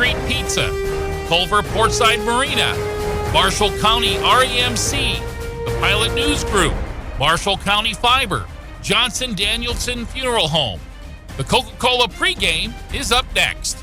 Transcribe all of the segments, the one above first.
Street Pizza, Culver Portside Marina, Marshall County REMC, the Pilot News Group, Marshall County Fiber, Johnson Danielson Funeral Home. The Coca-Cola pregame is up next.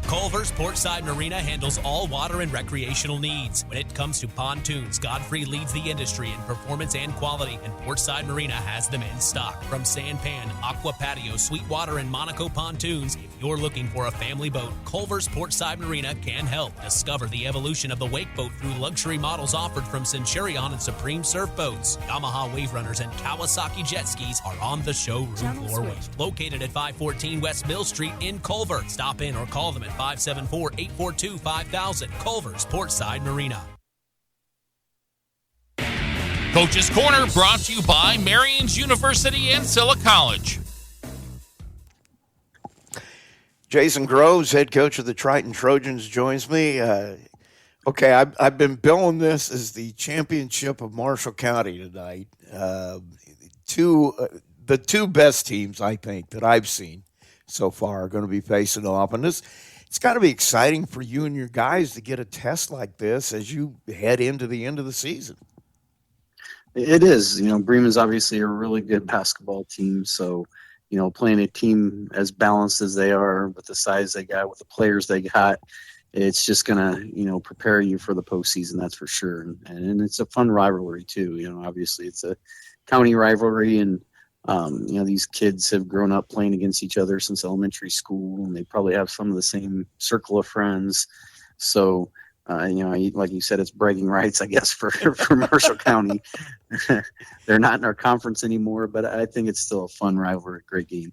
Culver's Portside Marina handles all water and recreational needs. When it comes to pontoons, Godfrey leads the industry in performance and quality, and Portside Marina has them in stock. From Sanpan, Aqua Patio, Sweetwater, and Monaco pontoons, if you're looking for a family boat, Culver's Portside Marina can help. Discover the evolution of the wake boat through luxury models offered from Centurion and Supreme Surf Boats. Yamaha Wave Runners and Kawasaki jet skis are on the showroom floor. Located at 514 West Mill Street in Culver. Stop in or call them at 574-842-5000. Culver's Portside Marina. Coach's Corner brought to you by Marion's University and Silla College. Jason Groves, head coach of the Triton Trojans, joins me. Okay, I've been billing this as the championship of Marshall County tonight. The two best teams, I think, that I've seen so far are going to be facing off. And it's got to be exciting for you and your guys to get a test like this as you head into the end of the season. It is. Bremen's obviously a really good basketball team. So, playing a team as balanced as they are with the size they got, with the players they got, it's just going to, prepare you for the postseason, that's for sure. And it's a fun rivalry, too. Obviously it's a county rivalry, and these kids have grown up playing against each other since elementary school, and they probably have some of the same circle of friends. So, like you said, it's bragging rights, I guess, for Marshall County. They're not in our conference anymore, but I think it's still a fun rivalry, great game.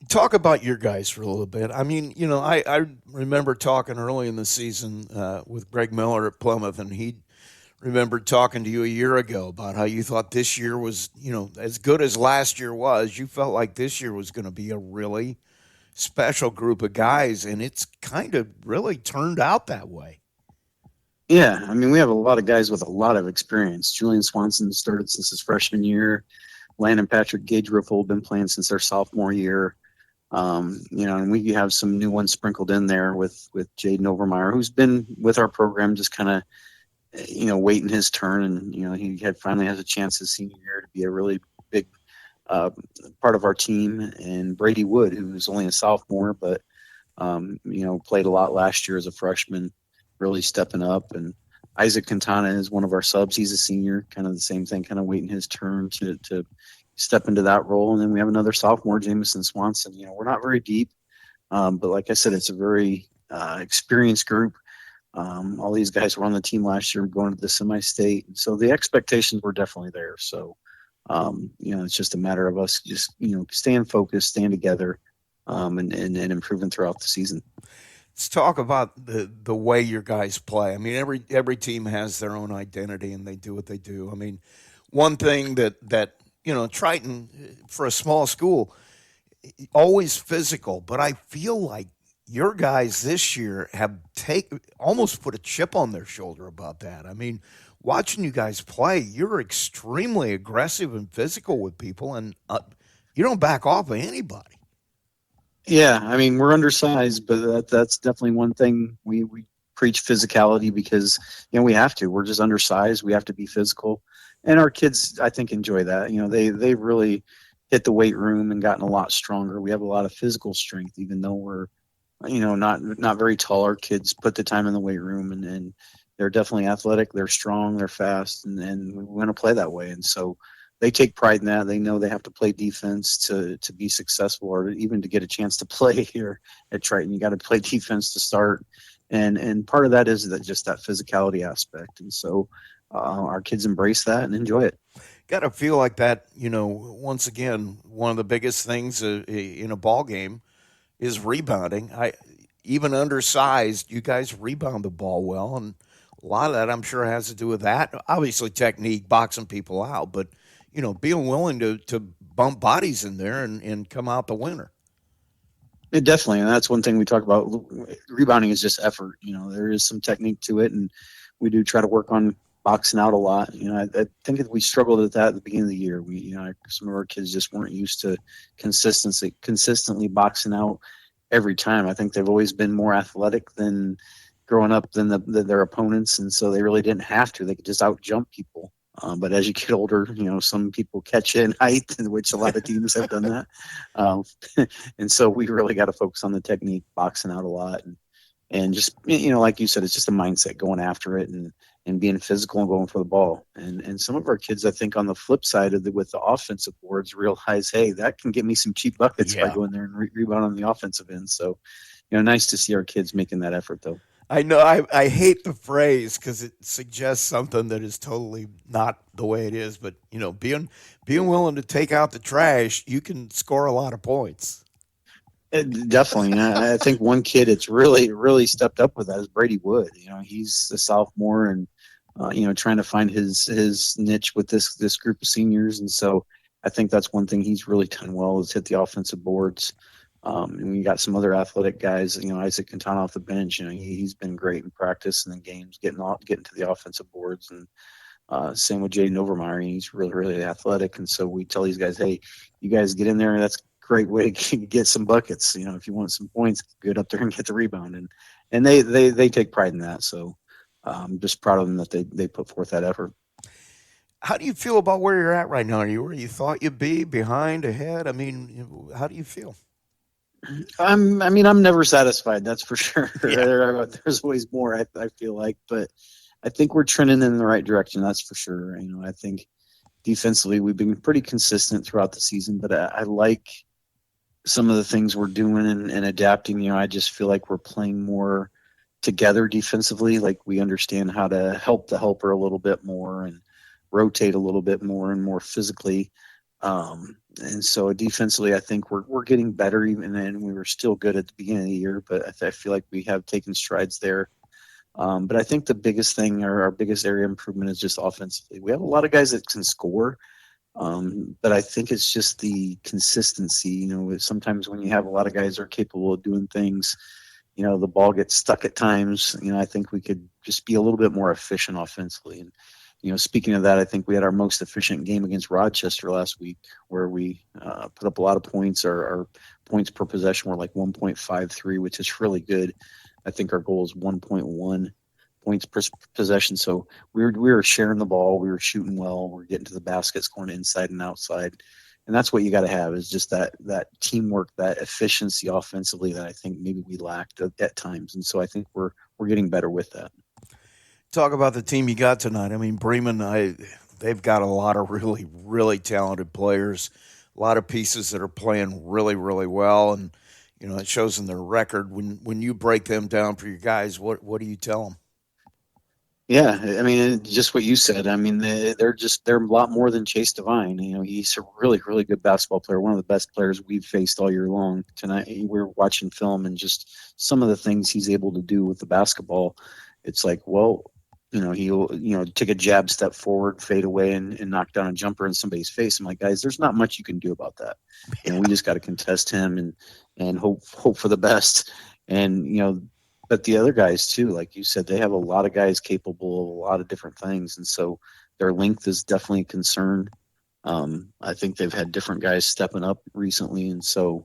Talk about your guys for a little bit. I mean, I remember talking early in the season with Greg Miller at Plymouth, and he remembered talking to you a year ago about how you thought this year was, as good as last year was. You felt like this year was going to be a really special group of guys, and it's kind of really turned out that way. Yeah, I mean, we have a lot of guys with a lot of experience. Julian Swanson started since his freshman year. Landon Patrick, Gage Riffle have been playing since their sophomore year. And we have some new ones sprinkled in there with Jaden Overmeyer, who's been with our program just kind of, waiting his turn. And, he finally has a chance his senior year to be a really big part of our team. And Brady Wood, who's only a sophomore, but, played a lot last year as a freshman, really stepping up. And Isaac Quintana is one of our subs. He's a senior, kind of the same thing, kind of waiting his turn to step into that role. And then we have another sophomore, Jamison Swanson. We're not very deep, but like I said, it's a very experienced group. All these guys were on the team last year going to the semi-state. So the expectations were definitely there. So, it's just a matter of us just, staying focused, staying together, and improving throughout the season. Let's talk about the way your guys play. I mean, every team has their own identity, and they do what they do. I mean, one thing that Triton, for a small school, always physical, but I feel like your guys this year have almost put a chip on their shoulder about that. I mean, watching you guys play, you're extremely aggressive and physical with people, and you don't back off of anybody. Yeah, I mean, we're undersized, but that's definitely one thing we preach physicality because, we have to. We're just undersized. We have to be physical. And our kids, I think, enjoy that. They've really hit the weight room and gotten a lot stronger. We have a lot of physical strength, even though we're, not very tall. Our kids put the time in the weight room, and they're definitely athletic. They're strong. They're fast, and we want to play that way. And so they take pride in that. They know they have to play defense to be successful, or even to get a chance to play here at Triton. You got to play defense to start, and part of that is just that physicality aspect. And so our kids embrace that and enjoy it. Got to feel like that. Once again, one of the biggest things in a ball game is rebounding. Even undersized, you guys rebound the ball well, and a lot of that I'm sure has to do with that. Obviously, technique, boxing people out, but being willing to bump bodies in there and come out the winner. It definitely, and that's one thing we talk about. Rebounding is just effort. There is some technique to it, and we do try to work on boxing out a lot. I think that we struggled at that at the beginning of the year. Some of our kids just weren't used to consistently boxing out, every time. I think they've always been more athletic than growing up than their opponents, and so they really didn't have to. They could just out jump people. But as you get older, some people catch you in height, which a lot of teams have done that. Um, and so we really got to focus on the technique, boxing out a lot, and just like you said, it's just a mindset going after it and being physical and going for the ball. And some of our kids, I think, on the flip side of with the offensive boards, realize, hey, that can get me some cheap buckets if I go in there and rebound on the offensive end. So, nice to see our kids making that effort, though. I know I hate the phrase because it suggests something that is totally not the way it is. But being willing to take out the trash, you can score a lot of points. Definitely. I think one kid that's really, really stepped up with that is Brady Wood. He's a sophomore and, trying to find his niche with this group of seniors. And so I think that's one thing he's really done well is hit the offensive boards. And we got some other athletic guys, Isaac Quintana off the bench. He's been great in practice and in games, getting to the offensive boards. And same with Jaden Overmeyer. He's really, really athletic. And so we tell these guys, hey, you guys get in there. And that's great way to get some buckets. If you want some points, get up there and get the rebound. And they take pride in that. So I'm just proud of them that they put forth that effort. How do you feel about where you're at right now? Are you where you thought you'd be, behind, ahead? I mean, how do you feel? I'm never satisfied. That's for sure. Yeah. There's always more. I feel like, but I think we're trending in the right direction. That's for sure. I think defensively we've been pretty consistent throughout the season, but I like some of the things we're doing and adapting. I just feel like we're playing more together defensively. Like we understand how to help the helper a little bit more and rotate a little bit more and more physically. And so defensively, I think we're getting better. Even then, we were still good at the beginning of the year, but I feel like we have taken strides there. But I think the biggest thing or our biggest area of improvement is just offensively. We have a lot of guys that can score, but I think it's just the consistency. Sometimes when you have a lot of guys that are capable of doing things, the ball gets stuck at times. I think we could just be a little bit more efficient offensively. And speaking of that, I think we had our most efficient game against Rochester last week, where we put up a lot of points. Our points per possession were like 1.53, which is really good. I think our goal is 1.1 points per possession. So we were sharing the ball, we were shooting well, we're getting to the baskets, going inside and outside, and that's what you got to have is just that teamwork, that efficiency offensively that I think maybe we lacked at times. And so I think we're getting better with that. Talk about the team you got tonight. I mean, Bremen, they've got a lot of really, really talented players, a lot of pieces that are playing really, really well, and it shows in their record. When you break them down for your guys, what do you tell them? Yeah, I mean, just what you said. I mean, they're a lot more than Chase Devine. He's a really, really good basketball player, one of the best players we've faced all year long. Tonight, we're watching film and just some of the things he's able to do with the basketball. It's like, well, he'll, take a jab step forward, fade away, and knock down a jumper in somebody's face. I'm like, guys, there's not much you can do about that. We just got to contest him and hope for the best. And, but the other guys too, like you said, they have a lot of guys capable of a lot of different things. And so their length is definitely a concern. I think they've had different guys stepping up recently. And so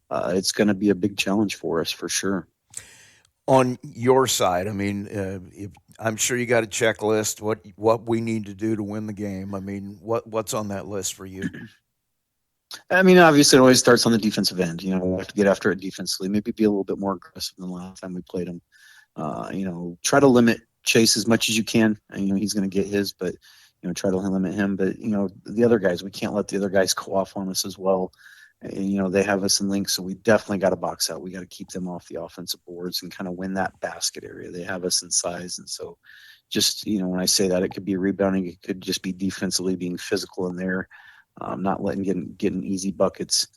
it's going to be a big challenge for us for sure. On your side, I mean, I'm sure you got a checklist. What we need to do to win the game. I mean, what's on that list for you? I mean, obviously, it always starts on the defensive end. We'll have to get after it defensively. Maybe be a little bit more aggressive than the last time we played him. Try to limit Chase as much as you can. He's going to get his, but try to limit him. But the other guys, we can't let the other guys go off on us as well. And, they have us in links, so we definitely got to box out. We got to keep them off the offensive boards and kind of win that basket area. They have us in size, and so just when I say that, it could be rebounding, it could just be defensively being physical in there, not getting easy buckets.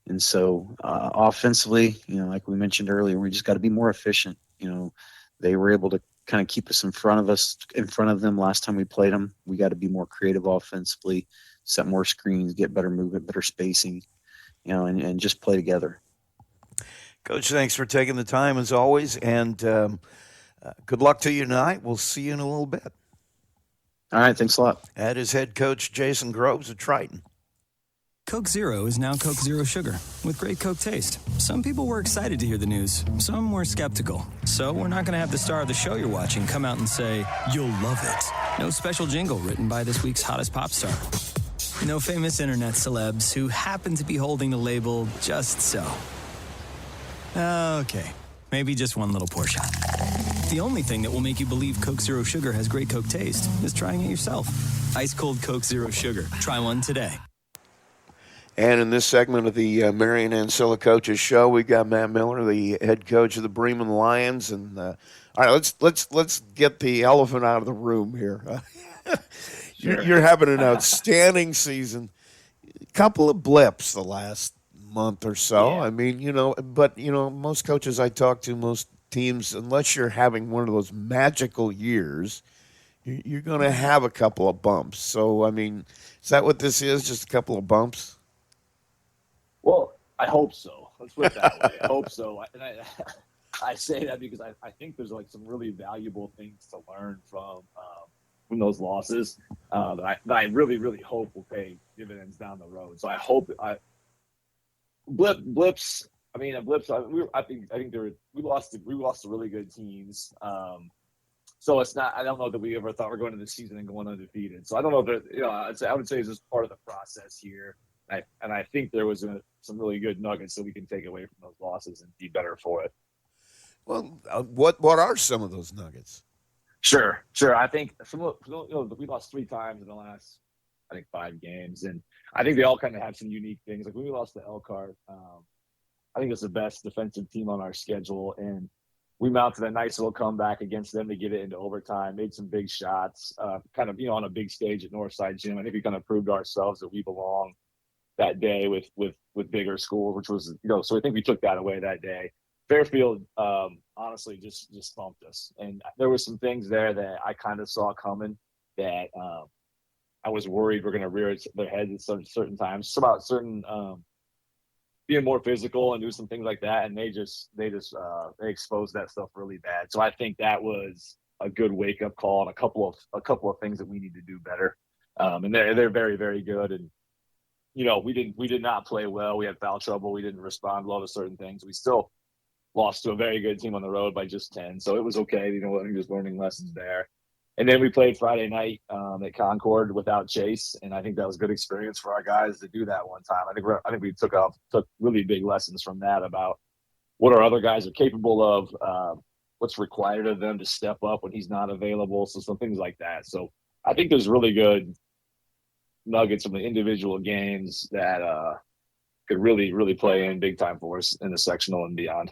And so offensively, like we mentioned earlier, we just got to be more efficient. They were able to kind of keep us in front of them last time we played them. We got to be more creative offensively, set more screens, get better movement, better spacing. And just play together. Coach, thanks for taking the time as always, and good luck to you tonight. We'll see you in a little bit. All right, thanks a lot. That is head coach Jason Groves of Triton. Coke Zero is now Coke Zero Sugar, with great Coke taste. Some people were excited to hear the news. Some were skeptical. So we're not going to have the star of the show you're watching come out and say, "You'll love it." No special jingle written by this week's hottest pop star. No famous internet celebs who happen to be holding the label just so. Okay, maybe just one little portion. The only thing that will make you believe Coke Zero Sugar has great Coke taste is trying it yourself. Ice cold Coke Zero Sugar. Try one today. And in this segment of the Marion Ancilla Coaches Show, we got Matt Miller, the head coach of the Bremen Lions. And all right, let's get the elephant out of the room here. You're having an outstanding season. A couple of blips the last month or so. Yeah. I mean, but most coaches I talk to, most teams, unless you're having one of those magical years, you're going to have a couple of bumps. So, I mean, is that what this is? Just a couple of bumps? Well, I hope so. Let's put it that way. I hope so. I say that because I think there's like some really valuable things to learn from those losses that I really, really hope will pay dividends down the road. So I hope blips. I mean, blips. I think we lost to really good teams. So it's not. I don't know that we ever thought we're going into the season and going undefeated. So I don't know that I would say it's just part of the process here. And I think there was some really good nuggets that we can take away from those losses and be better for it. Well, what are some of those nuggets? Sure. I think we lost 3 times in the last, 5 games, and I think they all kind of have some unique things. Like when we lost to Elkhart, I think it's the best defensive team on our schedule, and we mounted a nice little comeback against them to get it into overtime. Made some big shots, kind of on a big stage at Northside Gym. I think we kind of proved ourselves that we belong that day with bigger schools, which was so I think we took that away that day. Fairfield honestly just thumped us, and there were some things there that I kind of saw coming that I was worried were going to rear their heads at certain times. It's about certain being more physical and do some things like that, and they exposed that stuff really bad. So I think that was a good wake up call on a couple of things that we need to do better. And they're very, very good. And we did not play well. We had foul trouble. We didn't respond well to certain things. We still lost to a very good team on the road by just 10. So it was okay. I think just learning lessons there. And then we played Friday night at Concord without Chase, and I think that was a good experience for our guys to do that one time. I think we took really big lessons from that about what our other guys are capable of, what's required of them to step up when he's not available. So some things like that. So I think there's really good nuggets from the individual games that could really, really play in big time for us in the sectional and beyond.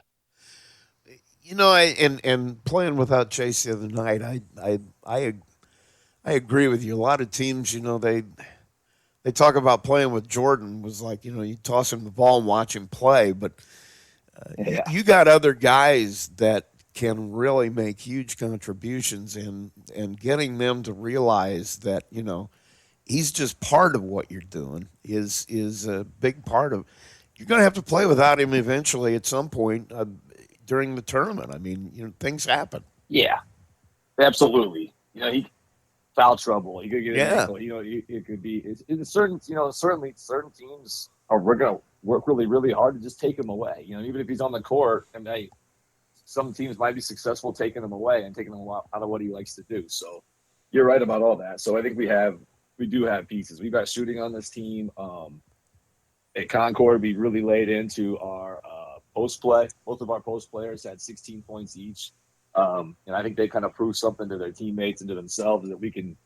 And playing without Chase the other night, I agree with you. A lot of teams, they talk about playing with Jordan was like, you toss him the ball and watch him play, but you got other guys that can really make huge contributions, and getting them to realize that, he's just part of what you're doing is a big part of. You're going to have to play without him eventually at some point during the tournament. I mean, things happen. Yeah, absolutely. He foul trouble. He could get an ankle. It could be. It's certain. Certainly certain teams we're going to work really, really hard to just take him away. Even if he's on the court, and some teams might be successful taking him away and taking him out of what he likes to do. So you're right about all that. So I think we do have pieces. We've got shooting on this team. At Concord, we really laid into our post play. Both of our post players had 16 points each. And I think they kind of proved something to their teammates and to themselves that we can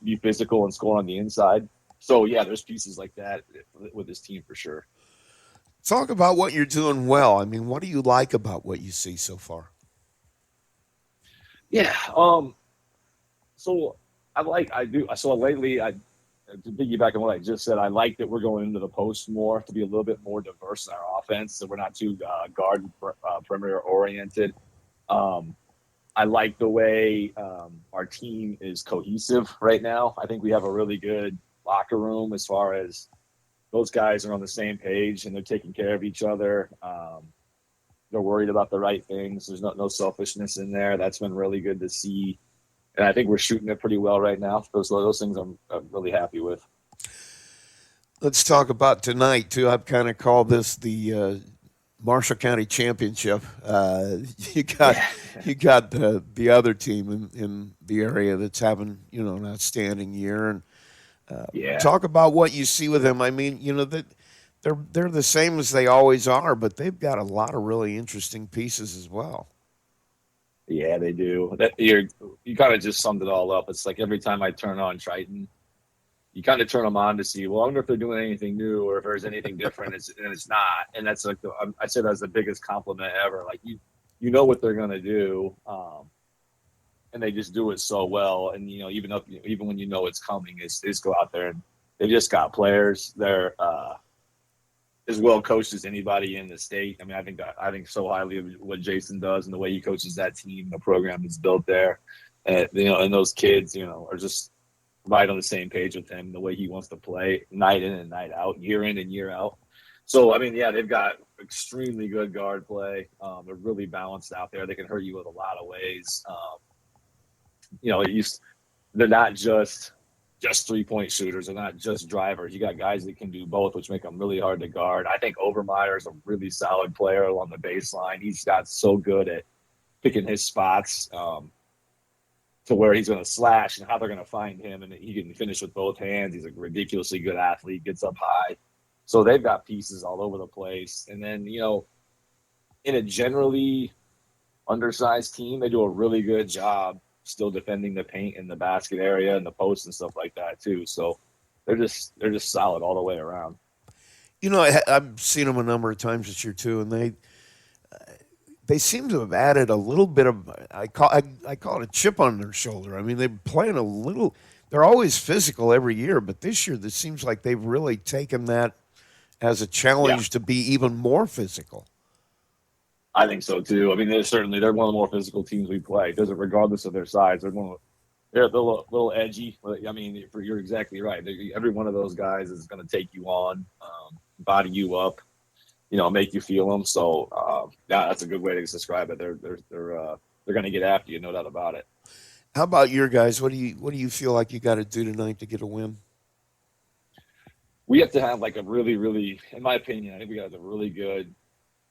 be physical and score on the inside. So, yeah, there's pieces like that with this team for sure. Talk about what you're doing well. I mean, what do you like about what you see so far? Yeah. So lately, to piggyback on what I just said, I like that we're going into the post more to be a little bit more diverse in our offense, so we're not too guard perimeter oriented. I like the way our team is cohesive right now. I think we have a really good locker room as far as those guys are on the same page and they're taking care of each other. They're worried about the right things. There's no selfishness in there. That's been really good to see. And I think we're shooting it pretty well right now. Those things I'm really happy with. Let's talk about tonight, too. I've kind of called this the Marshall County Championship. You got the other team in the area that's having, an outstanding year. And talk about what you see with them. I mean, that they're the same as they always are, but they've got a lot of really interesting pieces as well. Yeah, they do. You kind of just summed it all up. It's like every time I turn on Triton, you kind of turn them on to see, well, I wonder if they're doing anything new or if there's anything different. And it's not. And that's like, I said, that's the biggest compliment ever. Like you know what they're going to do. And they just do it so well. And, even when it's coming, it's go out there, and they've just got players. They're as well coached as anybody in the state. I mean, I think so highly of what Jason does and the way he coaches that team, the program that's built there. And, and those kids, are just right on the same page with him, the way he wants to play night in and night out, year in and year out. So, I mean, yeah, they've got extremely good guard play. They're really balanced out there. They can hurt you in a lot of ways. They're not just 3-point shooters. They're not just drivers. You got guys that can do both, which make them really hard to guard. I think Overmeyer is a really solid player along the baseline. He's got so good at picking his spots to where he's going to slash and how they're going to find him. And he can finish with both hands. He's a ridiculously good athlete, gets up high. So they've got pieces all over the place. And then, in a generally undersized team, they do a really good job still defending the paint in the basket area and the post and stuff like that too. So they're just solid all the way around. I've seen them a number of times this year too, and they seem to have added a little bit of I call it a chip on their shoulder. I mean, they're playing a little. They're always physical every year, but this year it seems like they've really taken that as a challenge to be even more physical. I think so too. I mean, they're one of the more physical teams we play. Regardless of their size, they're a little edgy. I mean, you're exactly right. Every one of those guys is going to take you on, body you up, make you feel them. So, that's a good way to describe it. They're going to get after you, no doubt about it. How about your guys? What do you feel like you got to do tonight to get a win? We have to have like a really, really, in my opinion, I think we got a really good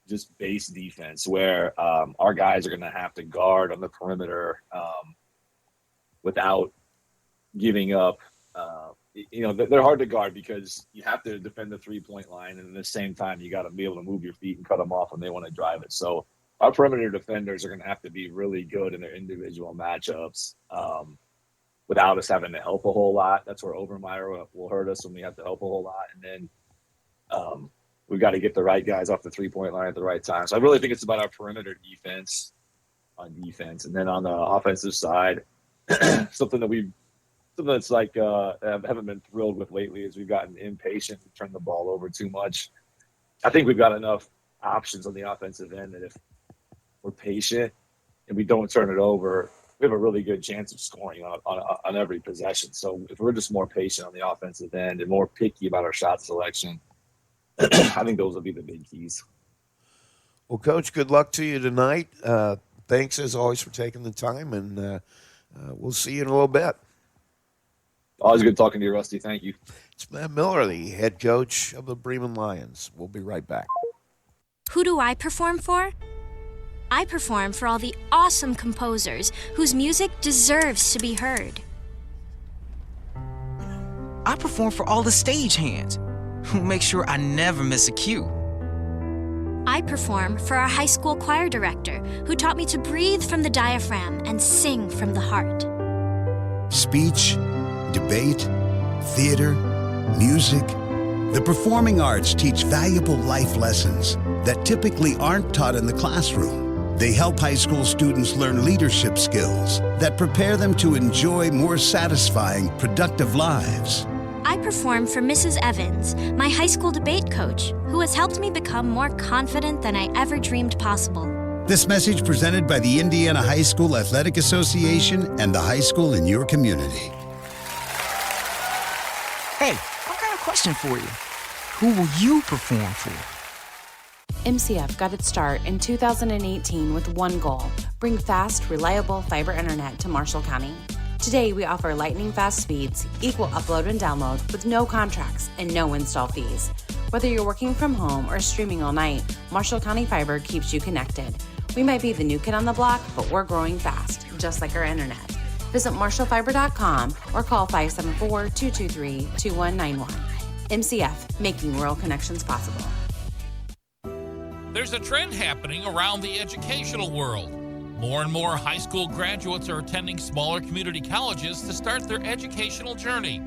just base defense where our guys are going to have to guard on the perimeter without giving up. They're hard to guard because you have to defend the 3-point line, and at the same time, you got to be able to move your feet and cut them off when they want to drive it. So our perimeter defenders are going to have to be really good in their individual matchups without us having to help a whole lot. That's where Overmeyer will hurt us when we have to help a whole lot. And then we've got to get the right guys off the 3-point line at the right time. So I really think it's about our perimeter defense on defense. And then on the offensive side, something that's like I haven't been thrilled with lately is we've gotten impatient and turned the ball over too much. I think we've got enough options on the offensive end that if we're patient and we don't turn it over, we have a really good chance of scoring on every possession. So if we're just more patient on the offensive end and more picky about our shot selection, I think those will be the big keys. Well, Coach, good luck to you tonight. Thanks, as always, for taking the time, and we'll see you in a little bit. Always good talking to you, Rusty. Thank you. It's Matt Miller, the head coach of the Bremen Lions. We'll be right back. Who do I perform for? I perform for all the awesome composers whose music deserves to be heard. I perform for all the stagehands who make sure I never miss a cue. I perform for our high school choir director who taught me to breathe from the diaphragm and sing from the heart. Speech, debate, theater, music. The performing arts teach valuable life lessons that typically aren't taught in the classroom. They help high school students learn leadership skills that prepare them to enjoy more satisfying, productive lives. I perform for Mrs. Evans, my high school debate coach, who has helped me become more confident than I ever dreamed possible. This message presented by the Indiana High School Athletic Association and the high school in your community. Hey, I've got a question for you. Who will you perform for? MCF got its start in 2018 with one goal: bring fast, reliable fiber internet to Marshall County. Today, we offer lightning-fast speeds, equal upload and download with no contracts and no install fees. Whether you're working from home or streaming all night, Marshall County Fiber keeps you connected. We might be the new kid on the block, but we're growing fast, just like our internet. Visit marshallfiber.com or call 574-223-2191. MCF, making rural connections possible. There's a trend happening around the educational world. More and more high school graduates are attending smaller community colleges to start their educational journey.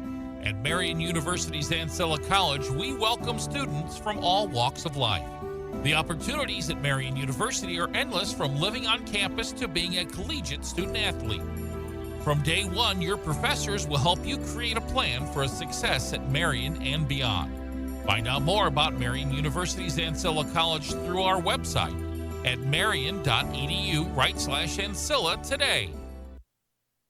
At Marian University's Ancilla College, we welcome students from all walks of life. The opportunities at Marian University are endless, from living on campus to being a collegiate student athlete. From day one, your professors will help you create a plan for a success at Marian and beyond. Find out more about Marian University's Ancilla College through our website at marian.edu/Ancilla today.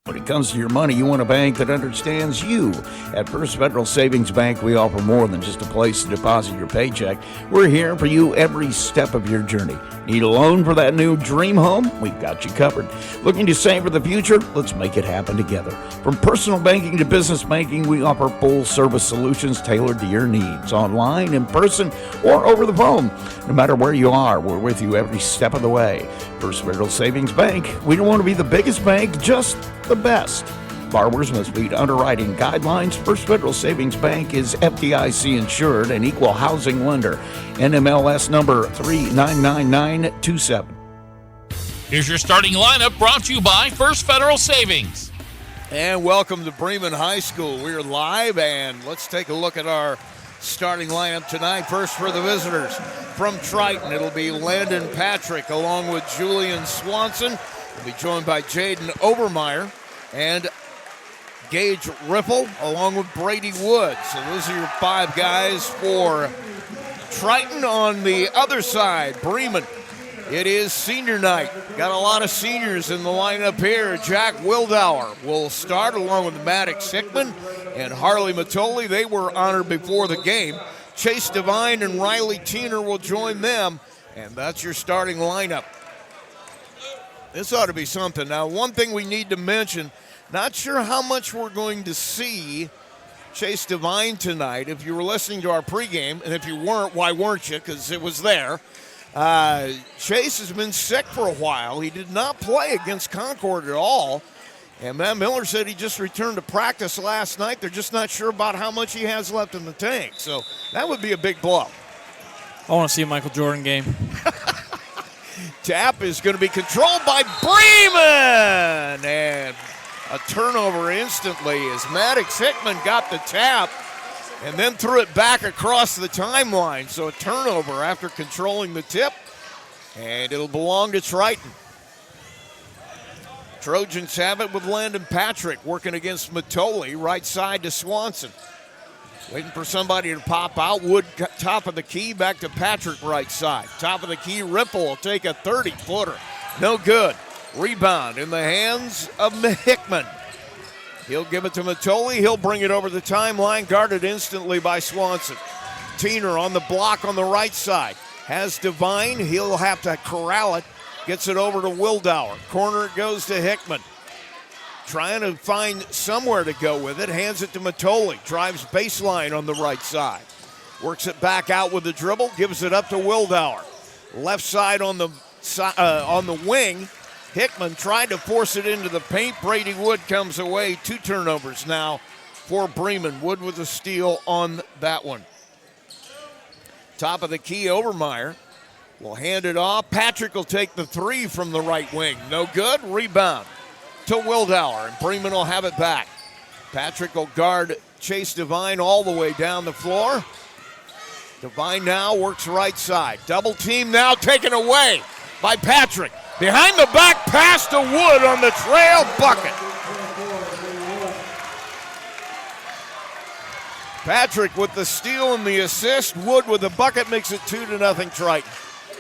When it comes to your money, you want a bank that understands you. At First Federal Savings Bank, we offer more than just a place to deposit your paycheck. We're here for you every step of your journey. Need a loan for that new dream home? We've got you covered. Looking to save for the future? Let's make it happen together. From personal banking to business banking, we offer full-service solutions tailored to your needs, online, in person, or over the phone. No matter where you are, we're with you every step of the way. First Federal Savings Bank, we don't want to be the biggest bank, just the best. Borrowers must meet underwriting guidelines. First Federal Savings Bank is FDIC insured and equal housing lender. NMLS number 399927. Here's your starting lineup, brought to you by First Federal Savings. And welcome to Bremen High School. We're live, and let's take a look at our starting lineup tonight. First for the visitors from Triton, it'll be Landon Patrick along with Julian Swanson. We'll be joined by Jaden Obermeyer and Gage Ripple along with Brady Wood. So those are your five guys for Triton. On the other side, Bremen, it is senior night. Got a lot of seniors in the lineup here. Jack Wildauer will start along with Maddox Hickman and Harley Matoli. They were honored before the game. Chase Devine and Riley Teener will join them, and that's your starting lineup. This ought to be something. Now, one thing we need to mention, not sure how much we're going to see Chase Devine tonight. If you were listening to our pregame, and if you weren't, why weren't you? Because it was there. Chase has been sick for a while. He did not play against Concord at all. And Matt Miller said he just returned to practice last night. They're just not sure about how much he has left in the tank. So that would be a big blow. I want to see a Michael Jordan game. Tap is going to be controlled by Bremen. And a turnover instantly as Maddox Hickman got the tap and then threw it back across the timeline. So a turnover after controlling the tip. And it'll belong to Triton. Trojans have it with Landon Patrick working against Matoli, right side to Swanson. Waiting for somebody to pop out. Wood top of the key, back to Patrick right side. Top of the key, Ripple will take a 30-footer. No good. Rebound in the hands of Hickman. He'll give it to Matoli. He'll bring it over the timeline, guarded instantly by Swanson. Teener on the block on the right side. Has Devine. He'll have to corral it. Gets it over to Wildauer. Corner it goes to Hickman. Trying to find somewhere to go with it. Hands it to Matoli. Drives baseline on the right side. Works it back out with the dribble. Gives it up to Wildauer. Left side on the wing. Hickman tried to force it into the paint. Brady Wood comes away. 2 turnovers now for Bremen. Wood with a steal on that one. Top of the key, Obermeyer will hand it off. Patrick will take the 3 from the right wing. No good. Rebound to Wildauer, and Bremen will have it back. Patrick will guard Chase Devine all the way down the floor. Devine now works right side. Double team now taken away by Patrick. Behind the back pass to Wood on the trail bucket. Patrick with the steal and the assist. Wood with the bucket makes it 2-0 Triton.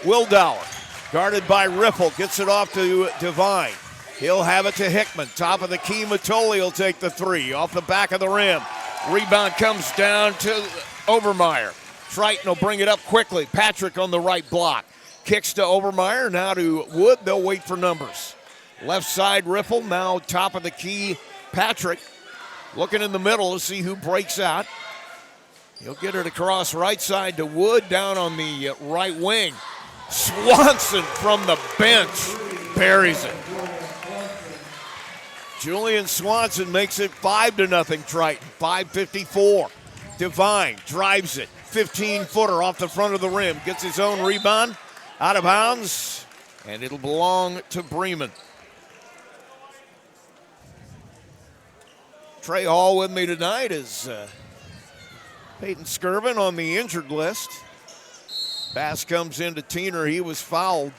Wildauer, guarded by Ripple, gets it off to Devine. He'll have it to Hickman. Top of the key, Matoli will take the 3 off the back of the rim. Rebound comes down to Obermeyer. Triton will bring it up quickly. Patrick on the right block. Kicks to Obermeyer, now to Wood. They'll wait for numbers. Left side, Ripple. Now top of the key Patrick looking in the middle to see who breaks out. He'll get it across right side to Wood down on the right wing. Swanson from the bench buries it. Julian Swanson makes it 5-0 Triton. 5:54. Devine drives it. 15-footer off the front of the rim. Gets his own rebound. Out of bounds. And it'll belong to Bremen. Trey Hall with me tonight is Peyton Skirvin on the injured list. Pass comes into Tiener. He was fouled.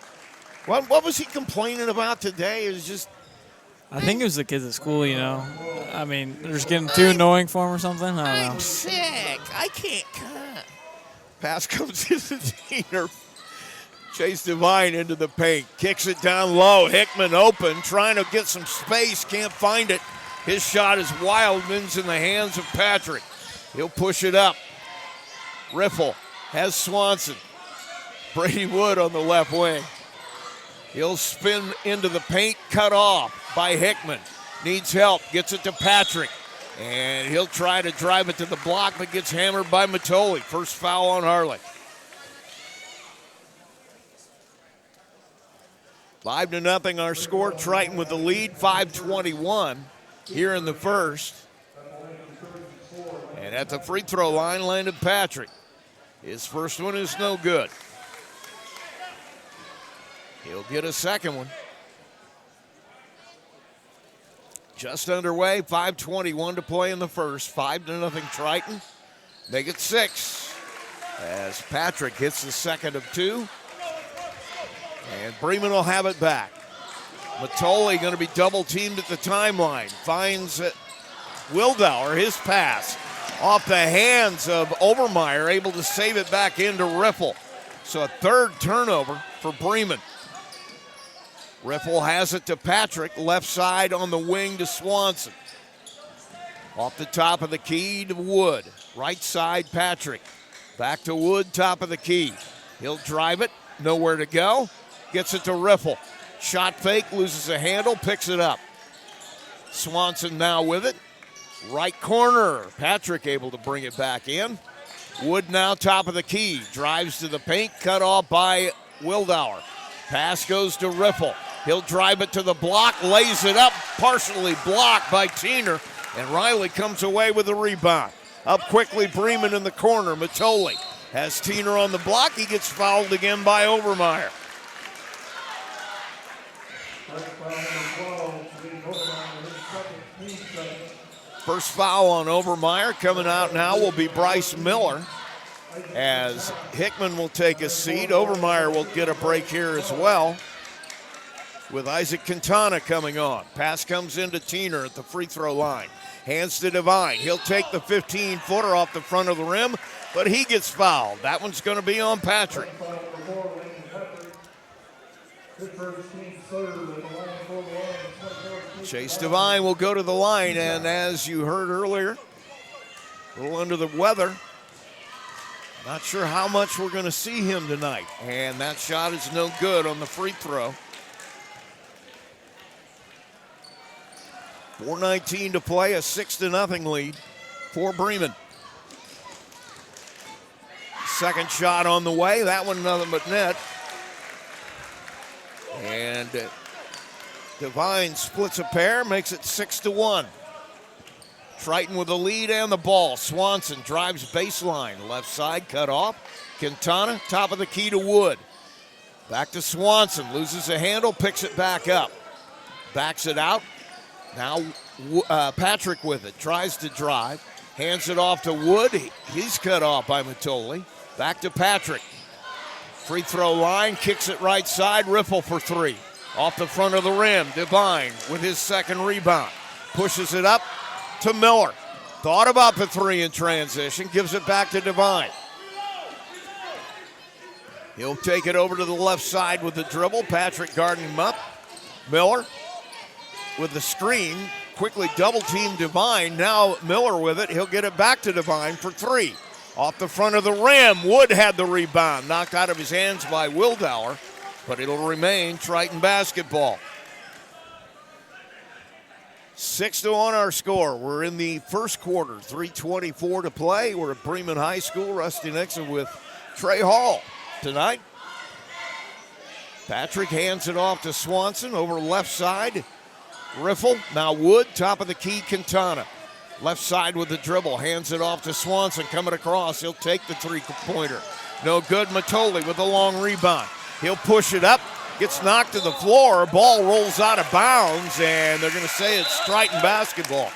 What was he complaining about today? It was just... I think it was the kids at school, you know. I mean, they're just getting too annoying for him or something. I don't know. I'm sick. I can't cut. Pass comes into Tiener. Chase Devine into the paint. Kicks it down low. Hickman open. Trying to get some space. Can't find it. His shot is Wildman's in the hands of Patrick. He'll push it up. Riffle has Swanson. Brady Wood on the left wing. He'll spin into the paint, cut off by Hickman. Needs help, gets it to Patrick. And he'll try to drive it to the block, but gets hammered by Matoli. First foul on Harley. 5-0 our score. Triton with the lead, 5:21 here in the first. And at the free throw line, landed Patrick. His first one is no good. He'll get a second one. Just underway, 5:21 to play in the first. 5-0 Triton. Make it 6 as Patrick hits the second of two. And Bremen will have it back. Matoli going to be double teamed at the timeline. Finds Wildauer, his pass off the hands of Overmeyer, able to save it back into Riffle. So a third turnover for Bremen. Riffle has it to Patrick, left side on the wing to Swanson. Off the top of the key to Wood. Right side, Patrick. Back to Wood, top of the key. He'll drive it, nowhere to go. Gets it to Riffle. Shot fake, loses a handle, picks it up. Swanson now with it. Right corner. Patrick able to bring it back in. Wood now top of the key. Drives to the paint, cut off by Wildauer. Pass goes to Riffle. He'll drive it to the block, lays it up, partially blocked by Tiener, and Riley comes away with the rebound. Up quickly, Bremen in the corner. Matoli has Tiener on the block. He gets fouled again by Overmeyer. First foul on Overmeyer. Coming out now will be Bryce Miller, as Hickman will take a seat. Overmeyer will get a break here as well, with Isaac Quintana coming on. Pass comes into Tiener at the free throw line. Hands to Devine. He'll take the 15-footer off the front of the rim, but he gets fouled. That one's going to be on Patrick. Chase Devine will go to the line, and as you heard earlier, a little under the weather. Not sure how much we're going to see him tonight. And that shot is no good on the free throw. 4:19 to play, a 6-0 lead for Bremen. Second shot on the way. That one nothing but net. And Devine splits a pair, makes it 6-1. Triton with the lead and the ball. Swanson drives baseline. Left side cut off. Quintana, top of the key to Wood. Back to Swanson. Loses a handle, picks it back up. Backs it out. Now Patrick with it. Tries to drive. Hands it off to Wood. He's cut off by Matoli. Back to Patrick. Free throw line. Kicks it right side. Riffle for three. Off the front of the rim. Devine with his second rebound. Pushes it up to Miller. Thought about the three in transition. Gives it back to Devine. He'll take it over to the left side with the dribble. Patrick guarding him up. Miller with the screen. Quickly double team Devine. Now Miller with it. He'll get it back to Devine for three. Off the front of the rim. Wood had the rebound. Knocked out of his hands by Wildauer. But it'll remain Triton basketball. 6-1 our score. We're in the first quarter, 3:24 to play. We're at Bremen High School. Rusty Nixon with Trey Hall tonight. Patrick hands it off to Swanson over left side. Riffle, now Wood, top of the key, Quintana. Left side with the dribble, hands it off to Swanson, coming across. He'll take the three-pointer. No good, Matoli with a long rebound. He'll push it up, gets knocked to the floor. Ball rolls out of bounds, and they're going to say it's Triton basketball.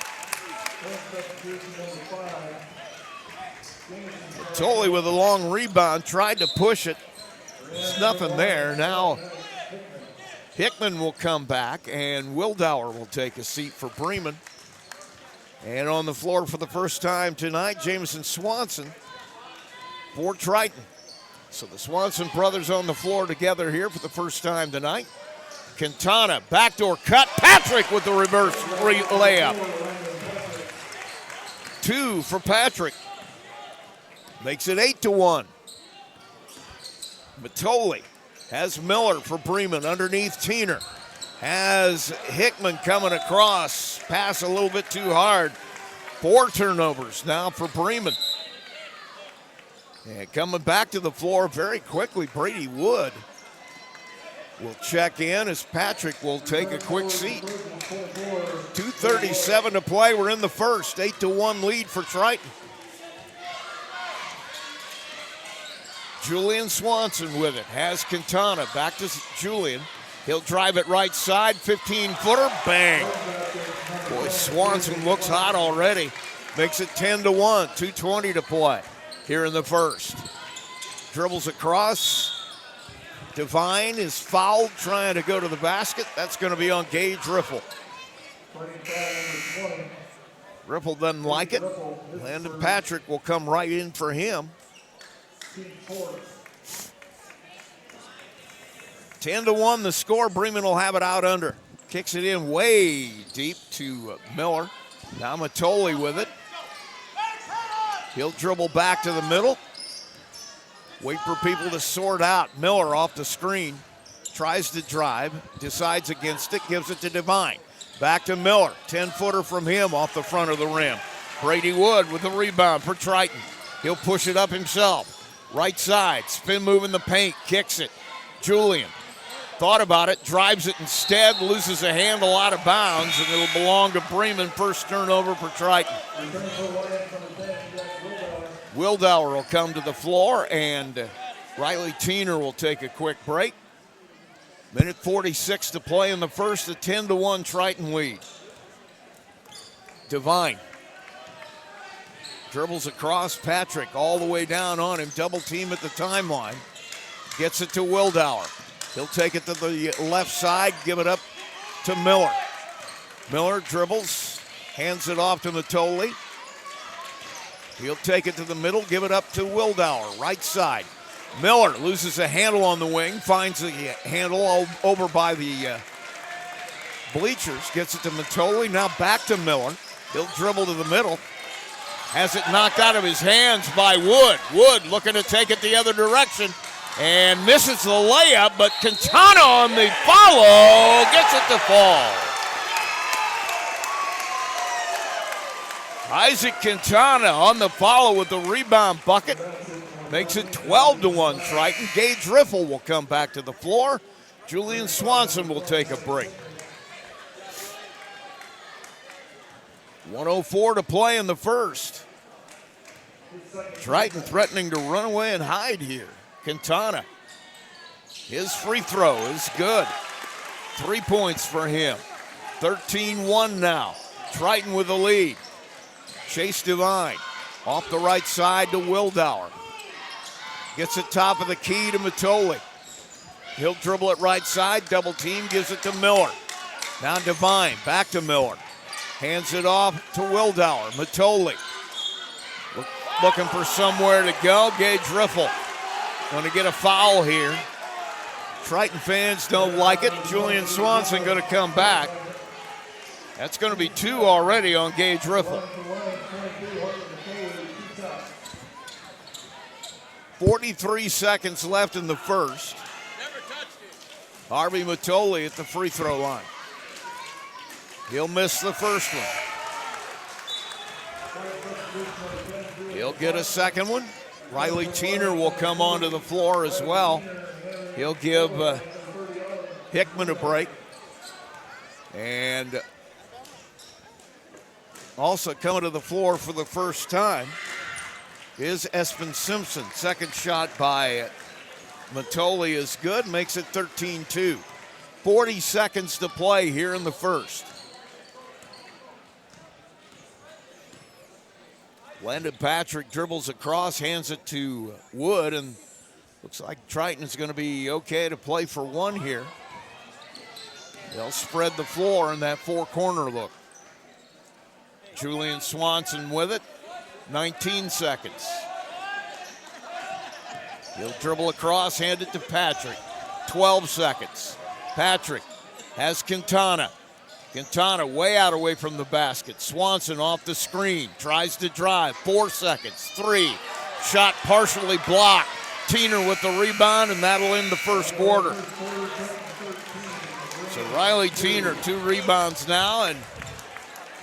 Matoli with a long rebound, tried to push it. There's nothing there. Now Hickman will come back, and Wildauer will take a seat for Bremen. And on the floor for the first time tonight, Jameson Swanson for Triton. So the Swanson brothers on the floor together here for the first time tonight. Quintana, backdoor cut. Patrick with the reverse layup. 2 for Patrick. Makes it 8-1. Matoli has Miller for Bremen underneath Tiener. Has Hickman coming across. Pass a little bit too hard. 4 turnovers now for Bremen. And coming back to the floor very quickly, Brady Wood will check in as Patrick will take a quick seat. 2:37 to play. We're in the first. 8-1 lead for Triton. Julian Swanson with it. Has Quintana. Back to Julian. He'll drive it right side. 15-footer. Bang. Boy, Swanson looks hot already. Makes it 10-1. 2:20 to play here in the first. Dribbles across. Devine is fouled trying to go to the basket. That's going to be on Gage Riffle. Riffle doesn't like it. Landon Patrick will come right in for him. 10-1 the score. Bremen will have it out under. Kicks it in way deep to Miller. Now Matoli with it. He'll dribble back to the middle. Wait for people to sort out. Miller off the screen. Tries to drive. Decides against it. Gives it to Devine. Back to Miller. 10-footer from him off the front of the rim. Brady Wood with the rebound for Triton. He'll push it up himself. Right side. Spin move in the paint. Kicks it. Julian. Thought about it. Drives it instead. Loses a handle out of bounds. And it'll belong to Bremen. First turnover for Triton. Wildauer will come to the floor, and Riley Tiener will take a quick break. Minute 46 to play in the first, a 10-1 Triton lead. Devine dribbles across Patrick all the way down on him. Double team at the timeline. Gets it to Wildauer. He'll take it to the left side, give it up to Miller. Miller dribbles, hands it off to Matoli. He'll take it to the middle, give it up to Wildauer, right side. Miller loses a handle on the wing, finds the handle over by the bleachers, gets it to Matoli, now back to Miller. He'll dribble to the middle. Has it knocked out of his hands by Wood. Wood looking to take it the other direction and misses the layup, but Quintana on the follow gets it to fall. Isaac Quintana on the follow with the rebound bucket. Makes it 12-1 Triton. Gage Riffle will come back to the floor. Julian Swanson will take a break. 1:04 to play in the first. Triton threatening to run away and hide here. Quintana. His free throw is good. 3 points for him. 13-1 now. Triton with the lead. Chase Devine off the right side to Wildauer. Gets it top of the key to Matoli. He'll dribble it right side, double team, gives it to Miller. Now Devine, back to Miller. Hands it off to Wildauer. Matoli looking for somewhere to go. Gage Riffle going to get a foul here. Triton fans don't like it. Julian Swanson going to come back. That's going to be 2 already on Gage Riffle. 43 seconds left in the first. Harvey Matoli at the free throw line. He'll miss the first one. He'll get a second one. Riley Tiener will come onto the floor as well. He'll give Hickman a break. And also coming to the floor for the first time is Espen Simpson. Second shot by Matoli is good, makes it 13-2. 40 seconds to play here in the first. Landon Patrick dribbles across, hands it to Wood, and looks like Triton's going to be okay to play for one here. They'll spread the floor in that four-corner look. Julian Swanson with it, 19 seconds. He'll dribble across, hand it to Patrick, 12 seconds. Patrick has Quintana. Quintana way out away from the basket. Swanson off the screen, tries to drive, 4 seconds, 3. Shot partially blocked. Tiener with the rebound, and that'll end the first quarter. So Riley Tiener, 2 rebounds now, and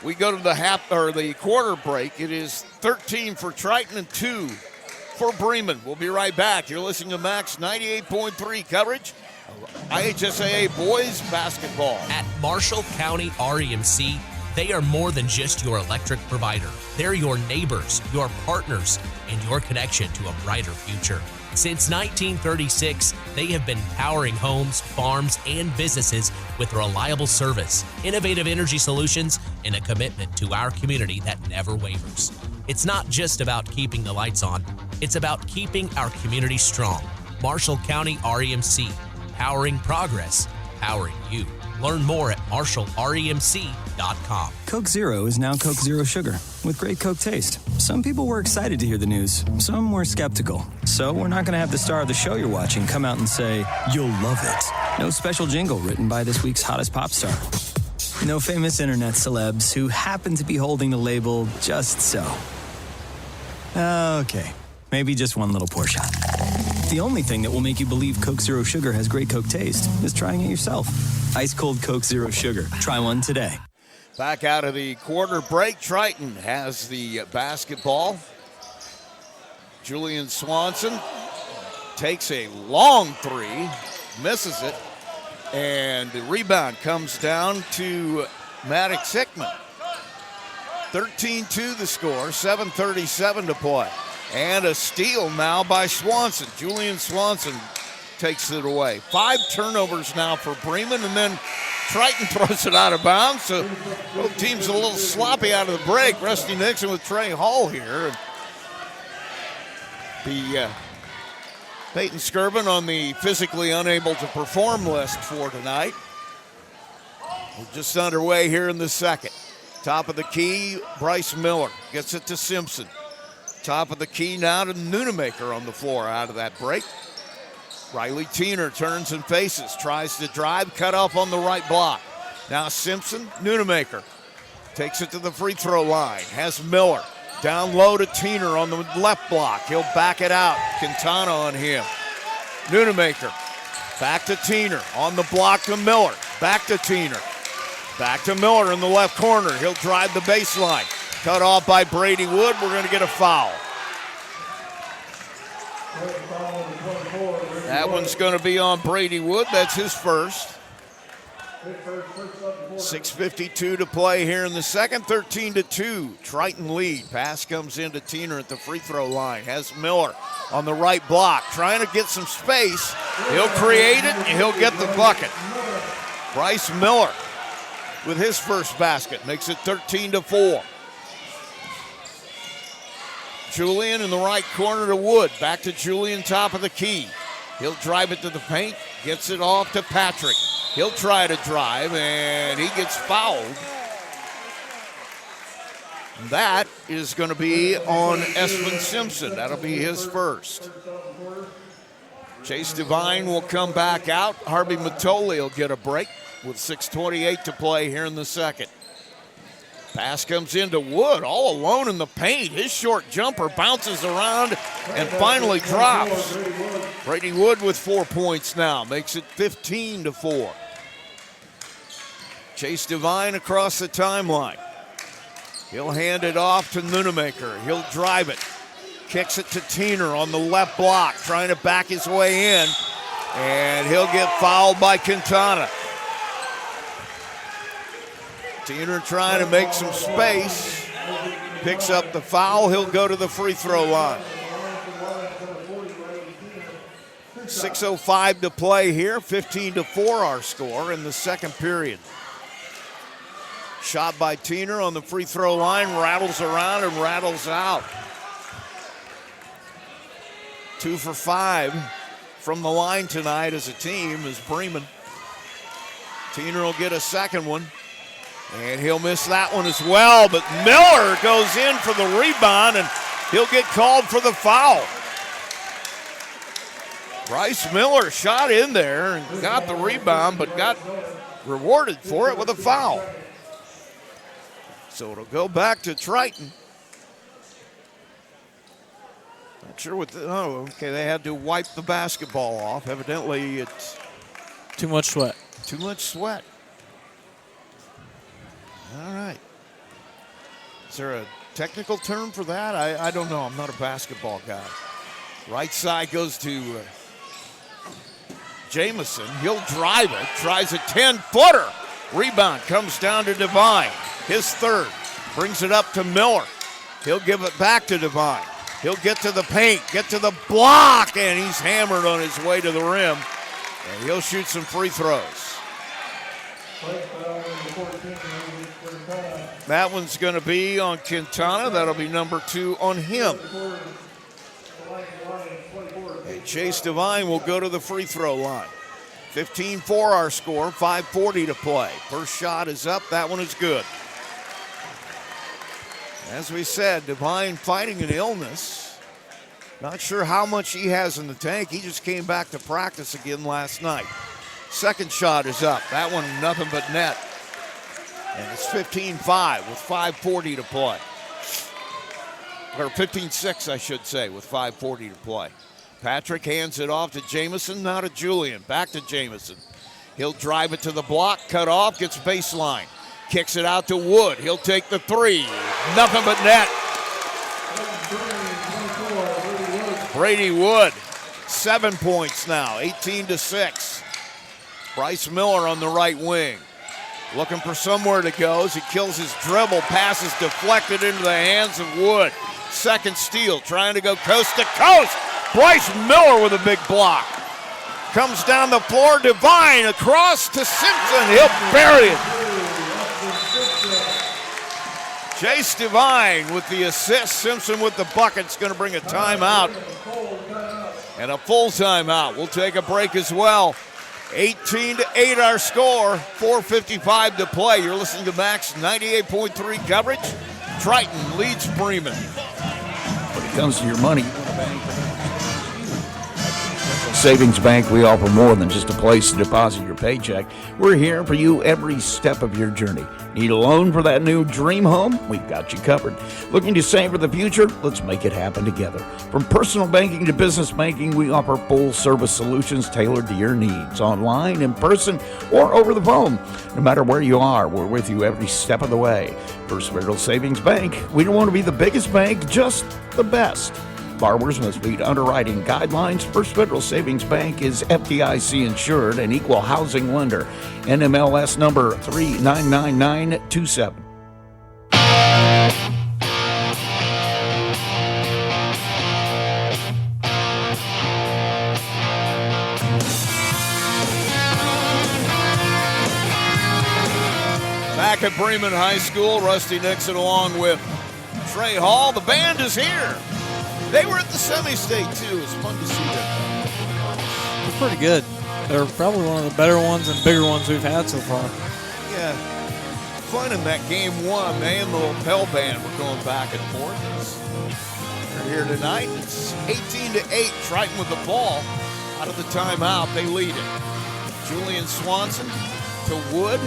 we go to the quarter break. It is 13 for Triton and 2 for Bremen. We'll be right back. You're listening to Max 98.3 coverage of IHSAA boys basketball. At Marshall County REMC, they are more than just your electric provider. They're your neighbors, your partners, and your connection to a brighter future. Since 1936, they have been powering homes, farms, and businesses with reliable service, innovative energy solutions, and a commitment to our community that never wavers. It's not just about keeping the lights on, it's about keeping our community strong. Marshall County REMC, powering progress, powering you. Learn more at marshallremc.com. Coke Zero is now Coke Zero Sugar with great Coke taste. Some people were excited to hear the news. Some were skeptical. So we're not going to have the star of the show you're watching come out and say, "You'll love it." No special jingle written by this week's hottest pop star. No famous internet celebs who happen to be holding the label just so. Okay, maybe just one little pour shot. The only thing that will make you believe Coke Zero Sugar has great Coke taste is trying it yourself. Ice cold Coke Zero Sugar. Try one today. Back out of the quarter break, Triton has the basketball. Julian Swanson takes a long three, misses it, and the rebound comes down to Maddox Hickman. 13-2 the score, 7:37 to play. And a steal now by Swanson. Julian Swanson takes it away. 5 turnovers now for Bremen, and then Triton throws it out of bounds. So both teams a little sloppy out of the break. Rusty Nixon with Trey Hall here. The Peyton Skirvin on the physically unable to perform list for tonight. We're just underway here in the second. Top of the key, Bryce Miller gets it to Simpson. Top of the key now to Nunemaker on the floor out of that break. Riley Tiener turns and faces, tries to drive, cut off on the right block. Now Simpson, Nunemaker takes it to the free throw line, has Miller. Down low to Tiener on the left block. He'll back it out. Quintana on him. Nunemaker back to Tiener on the block to Miller. Back to Tiener. Back to Miller in the left corner. He'll drive the baseline. Cut off by Brady Wood. We're going to get a foul. That one's going to be on Brady Wood. That's his first. 6:52 to play here in the second. 13-2. Triton lead. Pass comes into Tiener at the free throw line. Has Miller on the right block. Trying to get some space. He'll create it and he'll get the bucket. Bryce Miller with his first basket. Makes it 13-4. Julian in the right corner to Wood. Back to Julian, top of the key. He'll drive it to the paint. Gets it off to Patrick. He'll try to drive, and he gets fouled. That is going to be on Espen Simpson. That'll be his first. Chase Devine will come back out. Harvey Matoli will get a break with 6:28 to play here in the second. Pass comes into Wood, all alone in the paint. His short jumper bounces around and finally drops. Brady Wood with 4 points now, makes it 15-4. Chase Devine across the timeline. He'll hand it off to Nunemaker. He'll drive it. Kicks it to Tiener on the left block, trying to back his way in. And he'll get fouled by Quintana. Tiener trying to make some space. Picks up the foul. He'll go to the free throw line. 6:05 to play here. 15-4 our score in the second period. Shot by Tiener on the free throw line. Rattles around and rattles out. 2 for 5 from the line tonight as a team is Bremen. Tiener will get a second one. And he'll miss that one as well. But Miller goes in for the rebound, and he'll get called for the foul. Bryce Miller shot in there and got the rebound, but got rewarded for it with a foul. So it'll go back to Triton. Not sure what they had to wipe the basketball off. Evidently it's too much sweat. Too much sweat. All right. Is there a technical term for that? I don't know. I'm not a basketball guy. Right side goes to Jamison. He'll drive it. Tries a 10-footer. Rebound comes down to Devine. His third. Brings it up to Miller. He'll give it back to Devine. He'll get to the paint, get to the block, and he's hammered on his way to the rim. And he'll shoot some free throws. That one's going to be on Quintana. That'll be number 2 on him. And Chase Devine will go to the free throw line. 15-4 our score, 5:40 to play. First shot is up. That one is good. As we said, Devine fighting an illness. Not sure how much he has in the tank. He just came back to practice again last night. Second shot is up. That one nothing but net. And it's 15-5 with 5:40 to play. Or 15-6, I should say, with 5:40 to play. Patrick hands it off to Jamison, now to Julian. Back to Jamison. He'll drive it to the block, cut off, gets baseline. Kicks it out to Wood. He'll take the three. Nothing but net. Brady Wood, 7 points now, 18-6. Bryce Miller on the right wing. Looking for somewhere to go as he kills his dribble. Pass is deflected into the hands of Wood. Second steal, trying to go coast to coast. Bryce Miller with a big block. Comes down the floor, Devine across to Simpson. He'll bury it. Chase Devine with the assist. Simpson with the bucket. It's going to bring a timeout. And a full timeout. We'll take a break as well. 18-8 our score. 4:55 to play. You're listening to Max 98.3 coverage. Triton leads Bremen. When it comes to your money, Savings Bank, we offer more than just a place to deposit your paycheck. We're here for you every step of your journey. Need a loan for that new dream home? We've got you covered. Looking to save for the future? Let's make it happen together. From personal banking to business banking, we offer full-service solutions tailored to your needs, online, in person, or over the phone. No matter where you are, we're with you every step of the way. First Federal Savings Bank, we don't want to be the biggest bank, just the best. Borrowers must meet underwriting guidelines. First Federal Savings Bank is FDIC insured and equal housing lender. NMLS number 399927. Back at Bremen High School, Rusty Nixon along with Trey Hall. The band is here. They were at the semi-state, too. It's fun to see them. They're pretty good. They're probably one of the better ones and bigger ones we've had so far. Yeah. Fun in that game one. They and the lapel band were going back and forth. They're here tonight. It's 18-8. Triton with the ball. Out of the timeout, they lead it. Julian Swanson to Wood.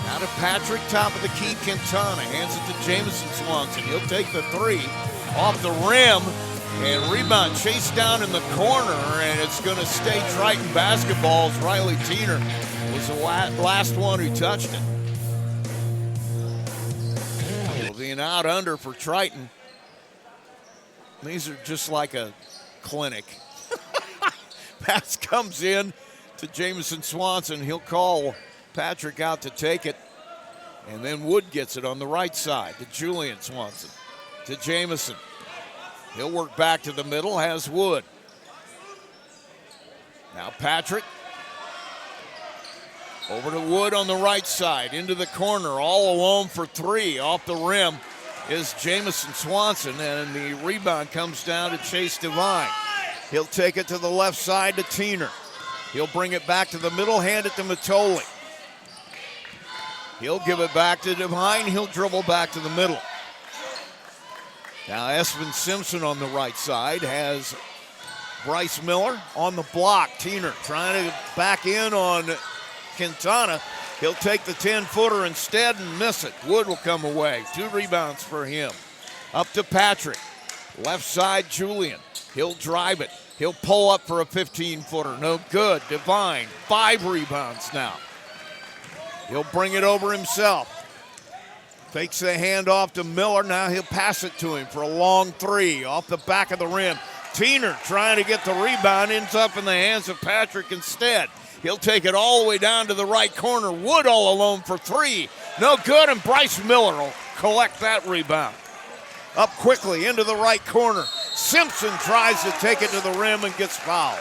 Now to Patrick, top of the key, Quintana. Hands it to Jamison Swanson. He'll take the three. Off the rim, and rebound chased down in the corner, and it's going to stay Triton basketball as Riley Tiener will was the last one who touched it. It'll be an out under for Triton. These are just like a clinic. Pass comes in to Jamison Swanson. He'll call Patrick out to take it. And then Wood gets it on the right side to Julian Swanson. To Jamison. He'll work back to the middle, has Wood. Now Patrick. Over to Wood on the right side, into the corner, all alone for three. Off the rim is Jamison Swanson, and the rebound comes down to Chase Devine. He'll take it to the left side to Tiener. He'll bring it back to the middle, hand it to Matoli. He'll give it back to Devine. He'll dribble back to the middle. Now Espen Simpson on the right side has Bryce Miller on the block. Tiener trying to back in on Quintana. He'll take the 10-footer instead and miss it. Wood will come away. 2 rebounds for him. Up to Patrick. Left side, Julian. He'll drive it. He'll pull up for a 15-footer. No good. Devine, 5 rebounds now. He'll bring it over himself. Fakes the handoff to Miller. Now he'll pass it to him for a long 3 off the back of the rim. Tiener trying to get the rebound. Ends up in the hands of Patrick instead. He'll take it all the way down to the right corner. Wood all alone for 3. No good, and Bryce Miller will collect that rebound. Up quickly into the right corner. Simpson tries to take it to the rim and gets fouled.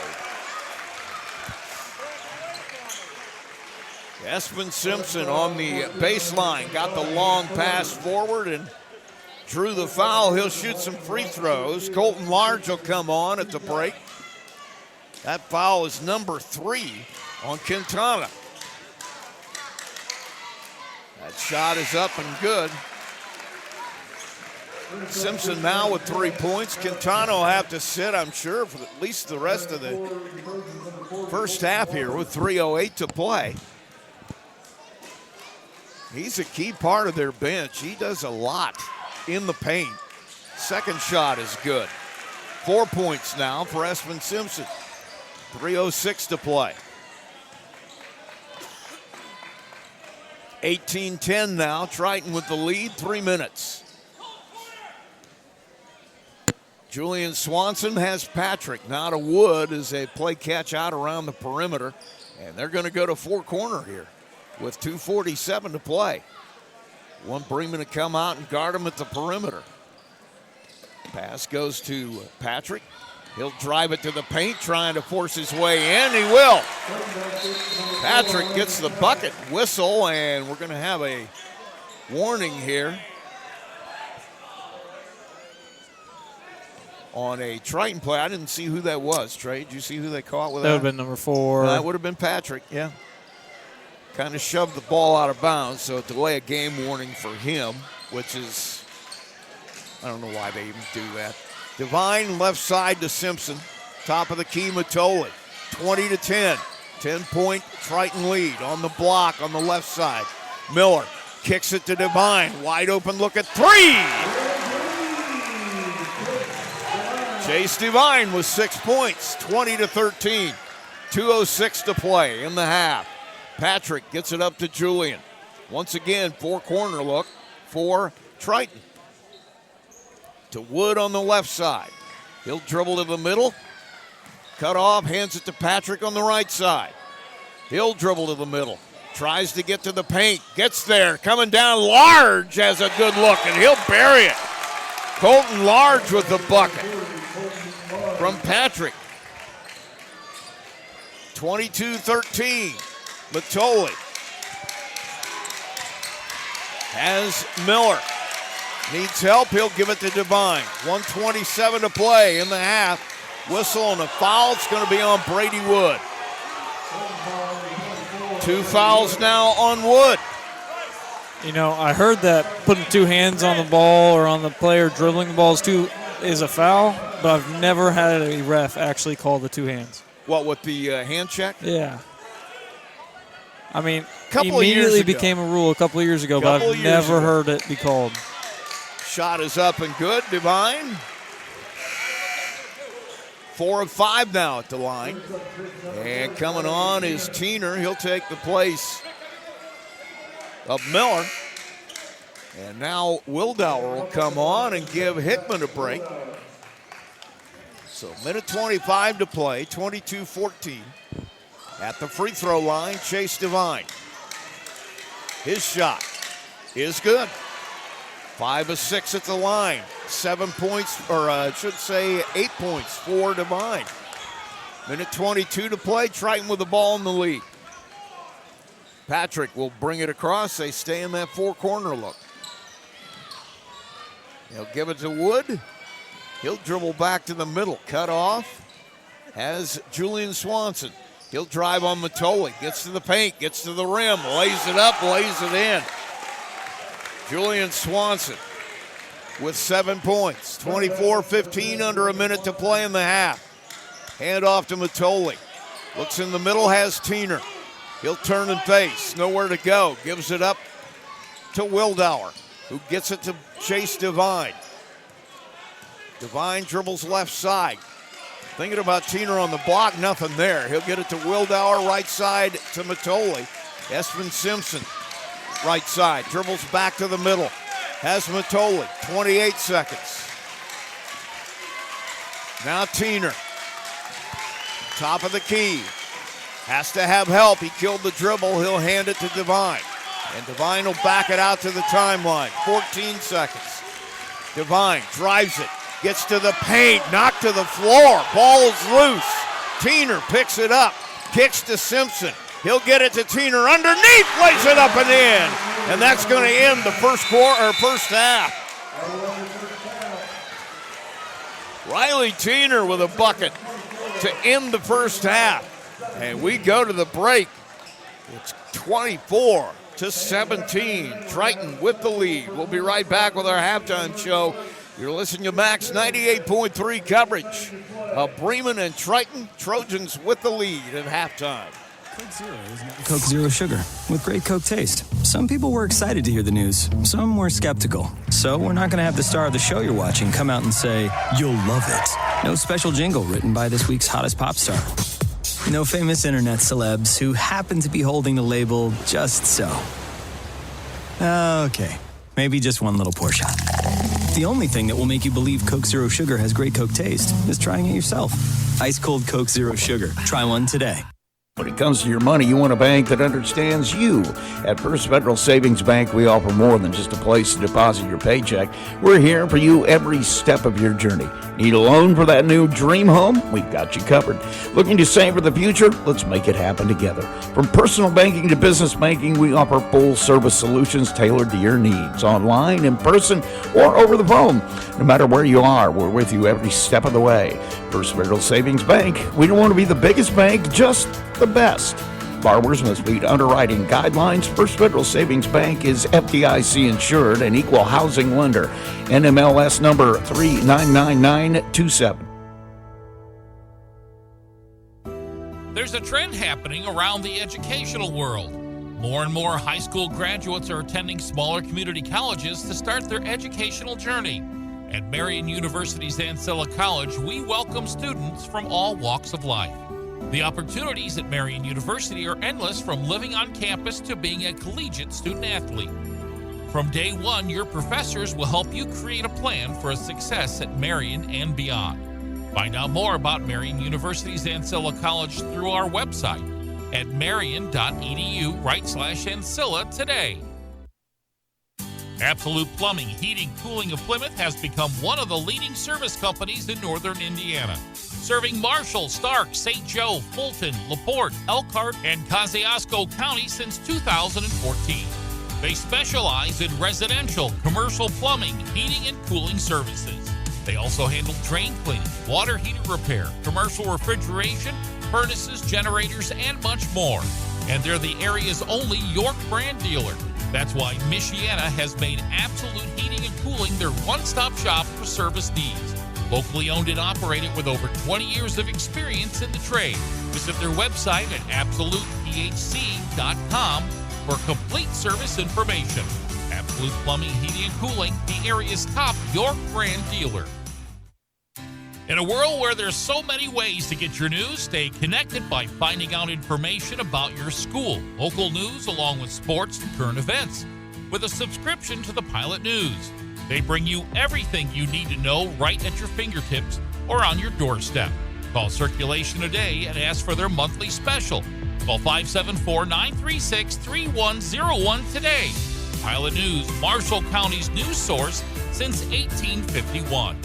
Espen Simpson on the baseline. Got the long pass forward and drew the foul. He'll shoot some free throws. Colton Large will come on at the break. That foul is number 3 on Quintana. That shot is up and good. Simpson now with 3 points. Quintana will have to sit, I'm sure, for at least the rest of the first half here with 3:08 to play. He's a key part of their bench. He does a lot in the paint. Second shot is good. 4 points now for Espen Simpson. 3:06 to play. 18-10 now. Triton with the lead, 3 minutes. Julian Swanson has Patrick. Now to Wood as they play catch out around the perimeter. And they're going to go to 4-corner here with 2:47 to play. Want Bremen to come out and guard him at the perimeter. Pass goes to Patrick. He'll drive it to the paint, trying to force his way in. He will. Patrick gets the bucket, whistle, and we're going to have a warning here on a Triton play. I didn't see who that was, Trey. Did you see who they caught with that? That would have been number 4. That would have been Patrick, yeah. Kind of shoved the ball out of bounds, so delay a game warning for him, which is, I don't know why they even do that. Devine left side to Simpson. Top of the key, Matoli. 20-10. 10-point Triton lead on the block on the left side. Miller kicks it to Devine. Wide open look at 3. Chase Devine with 6 points. 20-13. 2:06 to play in the half. Patrick gets it up to Julian. Once again, 4-corner look for Triton. To Wood on the left side. He'll dribble to the middle. Cut off, hands it to Patrick on the right side. He'll dribble to the middle. Tries to get to the paint. Gets there. Coming down, Large has a good look, and he'll bury it. Colton Large with the bucket from Patrick. 22-13. Matoli has Miller. Needs help, he'll give it to Devine. 1:27 to play in the half. Whistle and a foul. It's going to be on Brady Wood. 2 fouls now on Wood. You know, I heard that putting 2 hands on the ball or on the player dribbling the ball is a foul, but I've never had a ref actually call the 2 hands. What, with the hand check? Yeah. I mean, immediately became a rule a couple of years ago, but I've never heard it be called. Shot is up and good. Devine. 4 of 5 now at the line. And coming on is Tiener. He'll take the place of Miller. And now Wildauer will come on and give Hickman a break. So minute 25 to play, 22-14. At the free throw line, Chase Devine. His shot is good. 5 of 6 at the line. 7 points, or I should say 8 points for Devine. Minute 22 to play, Triton with the ball in the lead. Patrick will bring it across. They stay in that four-corner look. He'll give it to Wood. He'll dribble back to the middle. Cut off. Has Julian Swanson. He'll drive on Matoli. Gets to the paint. Gets to the rim. Lays it up. Lays it in. Julian Swanson with 7 points. 24-15, under a minute to play in the half. Hand off to Matoli. Looks in the middle. Has Tiener. He'll turn and face. Nowhere to go. Gives it up to Wildauer, who gets it to Chase Devine. Devine dribbles left side. Thinking about Tiener on the block, nothing there. He'll get it to Wildauer, right side to Matoli. Espen Simpson, right side, dribbles back to the middle. Has Matoli, 28 seconds. Now Tiener, top of the key. Has to have help. He killed the dribble. He'll hand it to Devine. And Devine will back it out to the timeline. 14 seconds. Devine drives it. Gets to the paint. Knocked to the floor. Ball is loose. Tiener picks it up. Kicks to Simpson. He'll get it to Tiener underneath. Lays it up and in. And that's going to end the first half. Riley Tiener with a bucket to end the first half. And we go to the break. It's 24-17. Triton with the lead. We'll be right back with our halftime show. You're listening to Max 98.3 coverage of Bremen and Triton. Trojans with the lead at halftime. Coke Zero is not Coke Zero Sugar with great Coke taste. Some people were excited to hear the news. Some were skeptical. So we're not going to have the star of the show you're watching come out and say, "You'll love it." No special jingle written by this week's hottest pop star. No famous internet celebs who happen to be holding the label just so. Okay, maybe just one little pour shot. The only thing that will make you believe Coke Zero Sugar has great Coke taste is trying it yourself. Ice cold Coke Zero Sugar. Try one today. When it comes to your money, you want a bank that understands you. At First Federal Savings Bank, we offer more than just a place to deposit your paycheck. We're here for you every step of your journey. Need a loan for that new dream home? We've got you covered. Looking to save for the future? Let's make it happen together. From personal banking to business banking, we offer full-service solutions tailored to your needs, online, in person, or over the phone. No matter where you are, we're with you every step of the way. First Federal Savings Bank, we don't want to be the biggest bank, just the best. Borrowers must meet underwriting guidelines. First Federal Savings Bank is FDIC insured and equal housing lender. NMLS number 399927. There's a trend happening around the educational world. More and more high school graduates are attending smaller community colleges to start their educational journey. At Marian University's Ancilla College, we welcome students from all walks of life. The opportunities at Marian University are endless, from living on campus to being a collegiate student athlete. From day one, your professors will help you create a plan for a success at Marian and beyond. Find out more about Marian University's Ancilla College through our website at marian.edu/Ancilla today. Absolute Plumbing, Heating, Cooling of Plymouth has become one of the leading service companies in northern Indiana, serving Marshall, Stark, St. Joe, Fulton, LaPorte, Elkhart, and Kosciuszko County since 2014. They specialize in residential, commercial plumbing, heating, and cooling services. They also handle drain cleaning, water heater repair, commercial refrigeration, furnaces, generators, and much more. And they're the area's only York brand dealer. That's why Michiana has made Absolute Heating and Cooling their one-stop shop for service needs. Locally owned and operated with over 20 years of experience in the trade. Visit their website at absolutephc.com for complete service information. Absolute Plumbing, Heating, and Cooling, the area's top York brand dealer. In a world where there's so many ways to get your news, stay connected by finding out information about your school, local news, along with sports and current events. With a subscription to the Pilot News, they bring you everything you need to know right at your fingertips or on your doorstep. Call Circulation today and ask for their monthly special. Call 574-936-3101 today. Pilot News, Marshall County's news source since 1851.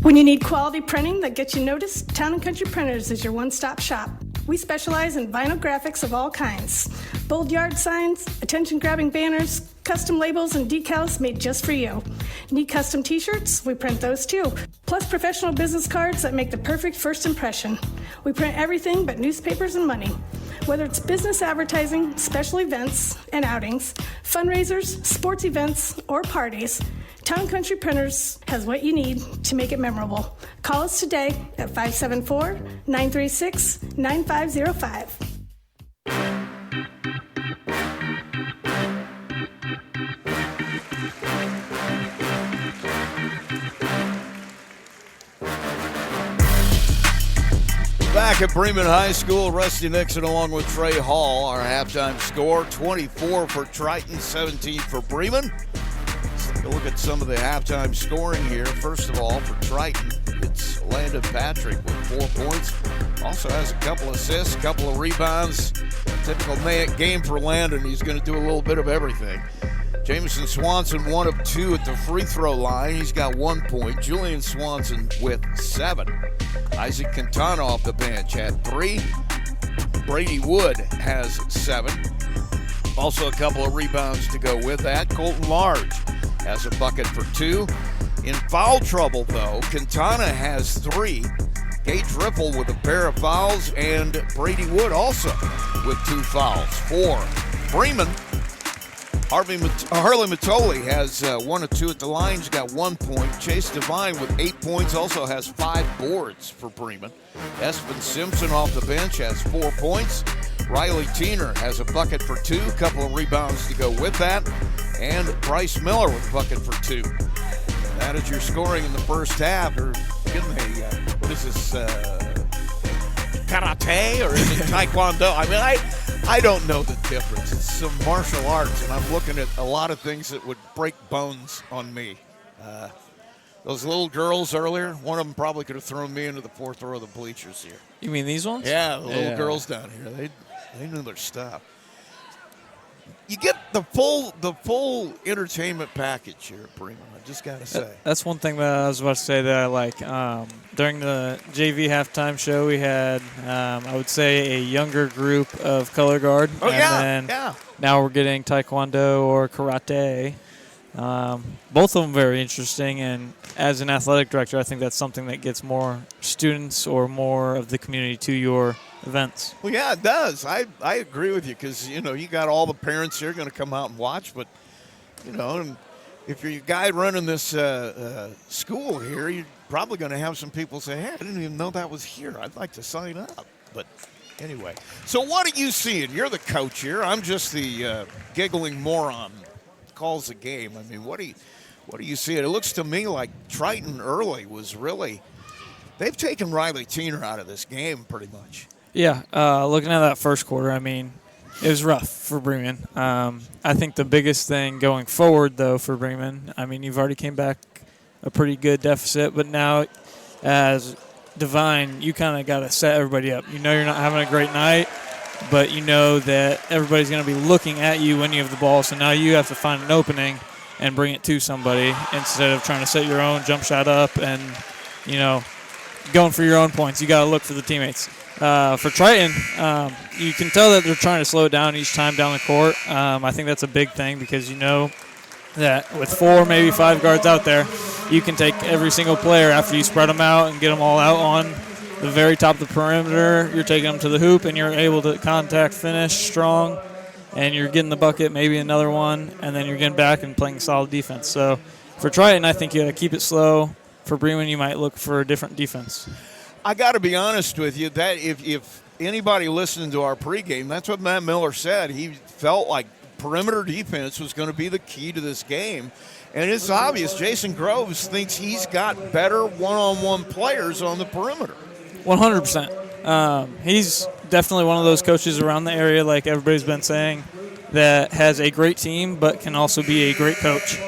When you need quality printing that gets you noticed, Town & Country Printers is your one-stop shop. We specialize in vinyl graphics of all kinds. Bold yard signs, attention-grabbing banners, custom labels and decals made just for you. Need custom t-shirts? We print those too. Plus professional business cards that make the perfect first impression. We print everything but newspapers and money. Whether it's business advertising, special events and outings, fundraisers, sports events, or parties, Town & Country Printers has what you need to make it memorable. Call us today at 574-936-9505. Back at Bremen High School, Rusty Nixon along with Trey Hall. Our halftime score, 24 for Triton, 17 for Bremen. Let's take a look at some of the halftime scoring here. First of all, for Triton, it's Landon Patrick with 4 points. Also has a couple assists, a couple of rebounds. Typical game for Landon. He's going to do a little bit of everything. Jameson Swanson, 1 of 2 at the free throw line. He's got 1 point. Julian Swanson with 7. Isaac Quintana off the bench had 3. Brady Wood has 7. Also a couple of rebounds to go with that. Colton Large has a bucket for 2. In foul trouble, though, Quintana has 3. Gage Ripple with a pair of fouls, and Brady Wood also with 2 fouls. For Bremen, Harley Matoli has 1 of 2 at the line. He's got 1 point. Chase Devine with 8 points also has 5 boards for Bremen. Espen Simpson off the bench has 4 points. Riley Tiener has a bucket for 2, a couple of rebounds to go with that. And Bryce Miller with a bucket for 2. That is your scoring in the first half. Or getting what is this, karate or is it taekwondo? I mean, I don't know the difference. It's some martial arts, and I'm looking at a lot of things that would break bones on me. Those little girls earlier, one of them probably could have thrown me into the 4th row of the bleachers here. You mean these ones? Yeah, the little girls down here. They knew their stuff. You get the full entertainment package here at Bremen. I just got to say. That's one thing that I was about to say that I like. During the JV halftime show, we had, I would say, a younger group of color guard. Oh, and then now we're getting taekwondo or karate. Both of them very interesting, and as an athletic director, I think that's something that gets more students or more of the community to your events. Well, yeah, it does. I agree with you because, you got all the parents here going to come out and watch, but, and if you're a guy running this school here, you're probably going to have some people say, hey, I didn't even know that was here. I'd like to sign up. But anyway, so what are you seeing? You're the coach here. I'm just the giggling moron calls the game. I mean, what do you see? It looks to me like Triton early was really – they've taken Riley Tiener out of this game pretty much. Yeah, looking at that first quarter, I mean, it was rough for Bremen. I think the biggest thing going forward, though, for Bremen, I mean, you've already came back a pretty good deficit, but now as Divine, you kind of got to set everybody up. You know you're not having a great night, but you know that everybody's going to be looking at you when you have the ball, so now you have to find an opening and bring it to somebody instead of trying to set your own jump shot up and, going for your own points. You got to look for the teammates. For Triton, you can tell that they're trying to slow it down each time down the court. I think that's a big thing because you know that with 4, maybe 5 guards out there, you can take every single player after you spread them out and get them all out on the very top of the perimeter. You're taking them to the hoop, and you're able to contact finish strong, and you're getting the bucket, maybe another one, and then you're getting back and playing solid defense. So for Triton, I think you got to keep it slow. For Bremen, you might look for a different defense. I got to be honest with you, that if anybody listening to our pregame, that's what Matt Miller said. He felt like perimeter defense was going to be the key to this game. And it's obvious Jason Groves thinks he's got better one-on-one players on the perimeter. 100%. He's definitely one of those coaches around the area, like everybody's been saying, that has a great team but can also be a great coach.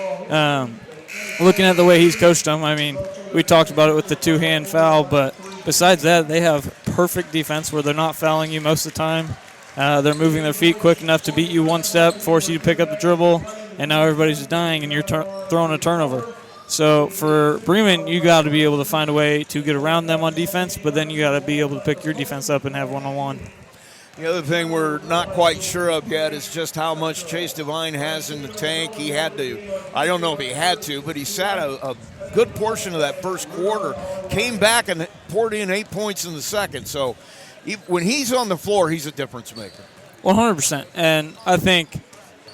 Looking at the way he's coached them, I mean, we talked about it with the two-hand foul, but besides that, they have perfect defense where they're not fouling you most of the time. They're moving their feet quick enough to beat you one step, force you to pick up the dribble, and now everybody's dying and you're throwing a turnover. So for Bremen, you got to be able to find a way to get around them on defense, but then you got to be able to pick your defense up and have one-on-one. The other thing we're not quite sure of yet is just how much Chase Devine has in the tank. He had to, I don't know if he had to, but he sat a good portion of that first quarter, came back and poured in 8 points in the second. So when he's on the floor, he's a difference maker. 100%. And I think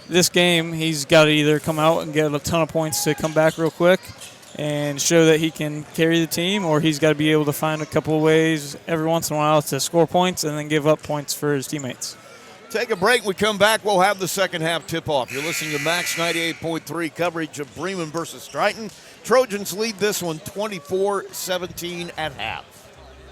this game he's got to either come out and get a ton of points to come back real quick and show that he can carry the team, or he's got to be able to find a couple of ways every once in a while to score points and then give up points for his teammates. Take a break. We come back, we'll have the second half tip-off. You're listening to Max 98.3 coverage of Bremen versus Triton. Trojans lead this one 24-17 at half.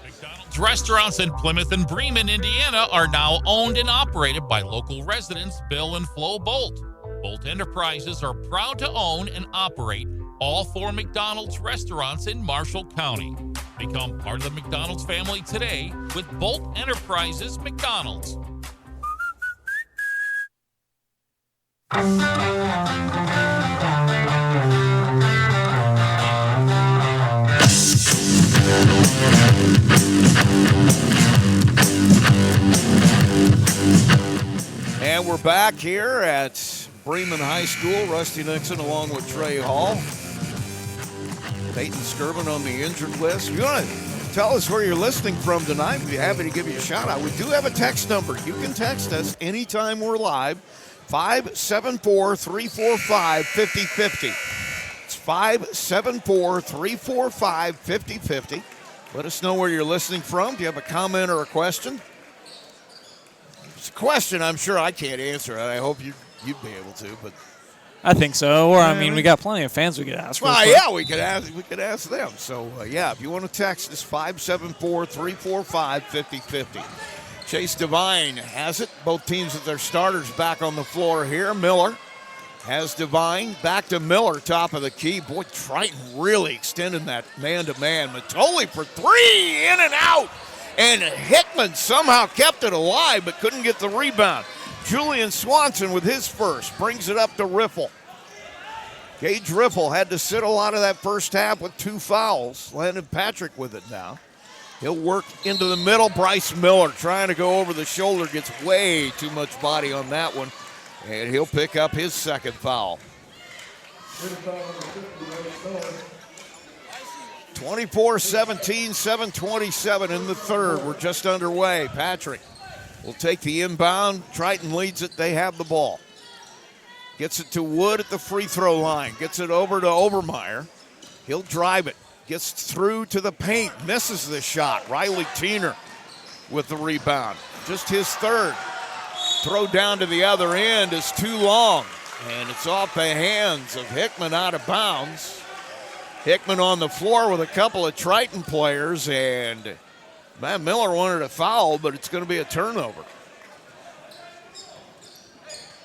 McDonald's restaurants in Plymouth and Bremen, Indiana are now owned and operated by local residents Bill and Flo Bolt. Bolt Enterprises are proud to own and operate all 4 McDonald's restaurants in Marshall County. Become part of the McDonald's family today with Bolt Enterprises McDonald's. And we're back here at Bremen High School. Rusty Nixon along with Trey Hall. Peyton Skirvin on the injured list. If you want to tell us where you're listening from tonight, we'd be happy to give you a shout out. We do have a text number. You can text us anytime we're live, 574-345-5050. It's 574-345-5050. Let us know where you're listening from. Do you have a comment or a question? It's a question I'm sure I can't answer. I hope you'd be able to, but I think so. Or, I mean, we got plenty of fans we could ask. Well, yeah, we could ask them. So, yeah, if you want to text us, 574-345-5050. Chase Devine has it. Both teams with their starters back on the floor here. Miller has Devine. Back to Miller, top of the key. Boy, Triton really extending that man-to-man. Matoli for 3, in and out. And Hickman somehow kept it alive but couldn't get the rebound. Julian Swanson with his first brings it up to Riffle. Gage Riffle had to sit a lot of that first half with 2 fouls. Landon Patrick with it now. He'll work into the middle. Bryce Miller trying to go over the shoulder. Gets way too much body on that one. And he'll pick up his second foul. 24-17, 7:27 in the third. We're just underway. Patrick will take the inbound. Triton leads it. They have the ball. Gets it to Wood at the free throw line. Gets it over to Obermeyer. He'll drive it. Gets through to the paint. Misses the shot. Riley Tiener with the rebound. Just his third. Throw down to the other end is too long. And it's off the hands of Hickman out of bounds. Hickman on the floor with a couple of Triton players. And Matt Miller wanted a foul, but it's going to be a turnover.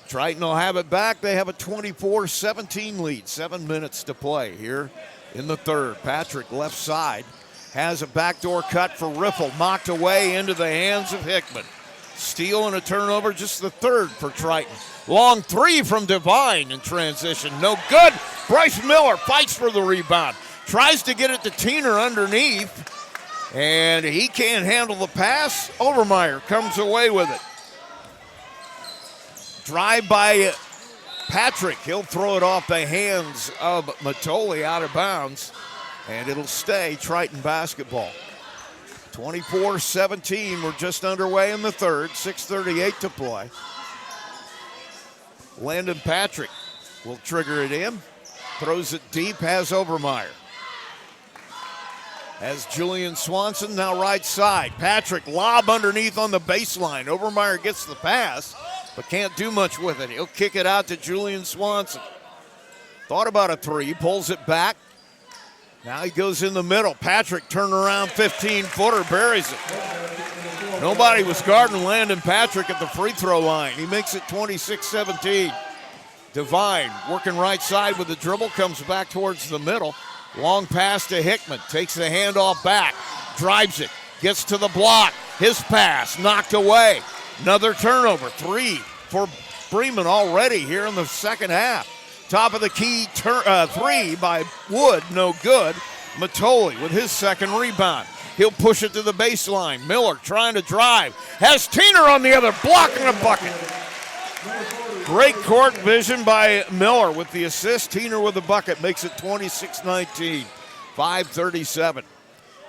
Triton will have it back. They have a 24-17 lead. 7 minutes to play here in the third. Patrick, left side, has a backdoor cut for Riffle. Mocked away into the hands of Hickman. Steal and a turnover, just the third for Triton. Long 3 from Devine in transition. No good. Bryce Miller fights for the rebound. Tries to get it to Tiener underneath. And he can't handle the pass. Obermeyer comes away with it. Drive by Patrick. He'll throw it off the hands of Matoli out of bounds. And it'll stay Triton basketball. 24-17. We're just underway in the third. 6:38 to play. Landon Patrick will trigger it in. Throws it deep. Has Obermeyer. As Julian Swanson now right side. Patrick lob underneath on the baseline. Obermeyer gets the pass. but can't do much with it. He'll kick it out to Julian Swanson. Thought about a three, pulls it back. Now he goes in the middle. Patrick turn around 15-footer, buries it. Nobody was guarding Landon Patrick at the free throw line. He makes it 26-17. Devine working right side with the dribble, comes back towards the middle. Long pass to Hickman, takes the handoff back, drives it, gets to the block. His pass knocked away. Another turnover, 3 for Bremen already here in the second half. Top of the key, three by Wood, no good. Matoli with his second rebound. He'll push it to the baseline. Miller trying to drive. Has Tiener on the other, blocking a bucket. Great court vision by Miller with the assist. Tiener with the bucket makes it 26-19. 5:37.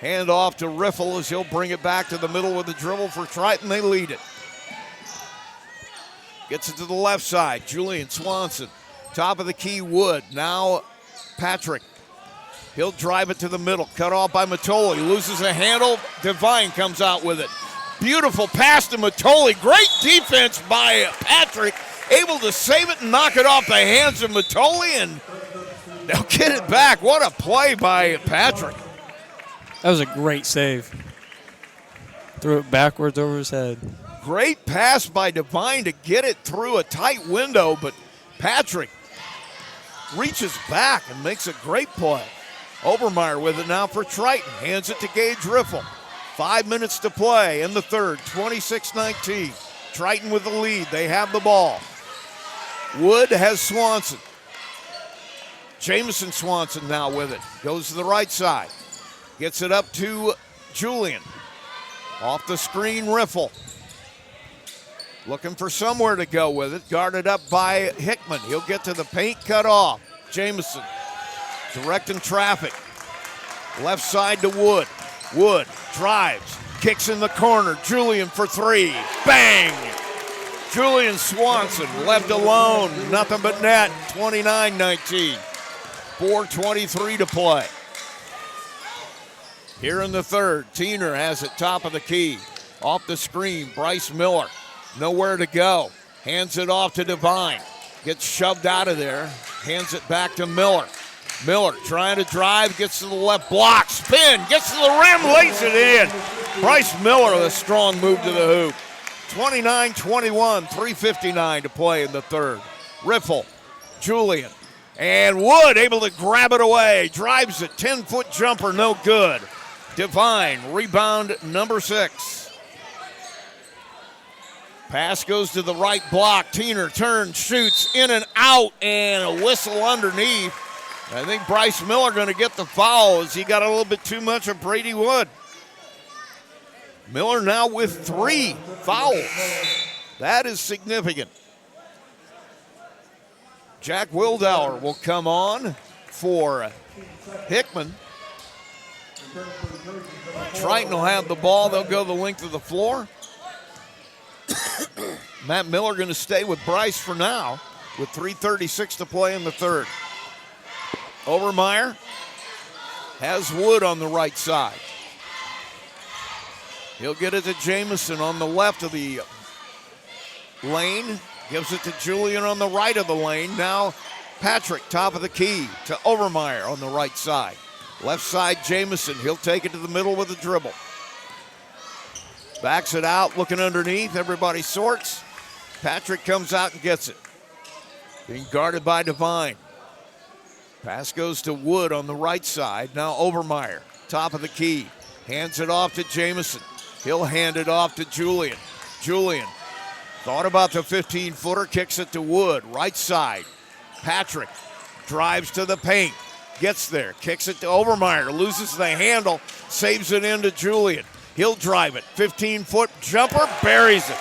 Hand off to Riffle as he'll bring it back to the middle with the dribble for Triton. They lead it. Gets it to the left side. Julian Swanson. Top of the key, Wood. Now Patrick. He'll drive it to the middle. Cut off by Matoli. Loses a handle. Devine comes out with it. Beautiful pass to Matoli. Great defense by Patrick. Able to save it and knock it off the hands of Matoli, and they'll get it back. What a play by Patrick. That was a great save. Threw it backwards over his head. Great pass by Devine to get it through a tight window, but Patrick reaches back and makes a great play. Obermeyer with it now for Triton. Hands it to Gage Riffle. 5 minutes to play in the third. 26-19. Triton with the lead. They have the ball. Wood has Swanson. Jamison Swanson now with it. Goes to the right side. Gets it up to Julian. Off the screen, Riffle. Looking for somewhere to go with it. Guarded up by Hickman. He'll get to the paint, cut off. Jamison directing traffic. Left side to Wood. Wood drives, kicks in the corner. Julian for three. Bang! Julian Swanson left alone. Nothing but net. 29-19. 4:23 to play. Here in the third, Tiener has it top of the key. Off the screen, Bryce Miller. Nowhere to go. Hands it off to Devine. Gets shoved out of there. Hands it back to Miller. Miller trying to drive, gets to the left block, spin, gets to the rim, lays it in. Bryce Miller with a strong move to the hoop. 29-21, 3:59 to play in the third. Riffle, Julian, and Wood able to grab it away. Drives it, 10-foot jumper, no good. Devine, rebound number 6. Pass goes to the right block. Tiener turns, shoots, in and out, and a whistle underneath. I think Bryce Miller going to get the foul as he got a little bit too much of Brady Wood. Miller now with 3 fouls. That is significant. Jack Wildauer will come on for Hickman. Triton will have the ball. They'll go the length of the floor. Matt Miller going to stay with Bryce for now with 3:36 to play in the third. Obermeyer has Wood on the right side. He'll get it to Jamison on the left of the lane. Gives it to Julian on the right of the lane. Now Patrick, top of the key, to Obermeyer on the right side. Left side, Jamison. He'll take it to the middle with a dribble. Backs it out, looking underneath. Everybody sorts. Patrick comes out and gets it. Being guarded by Devine. Pass goes to Wood on the right side. Now Obermeyer, top of the key. Hands it off to Jamison. He'll hand it off to Julian. Julian thought about the 15-footer, kicks it to Wood. Right side. Patrick drives to the paint. Gets there, kicks it to Obermeyer. Loses the handle, saves it into Julian. He'll drive it. 15-foot jumper, buries it.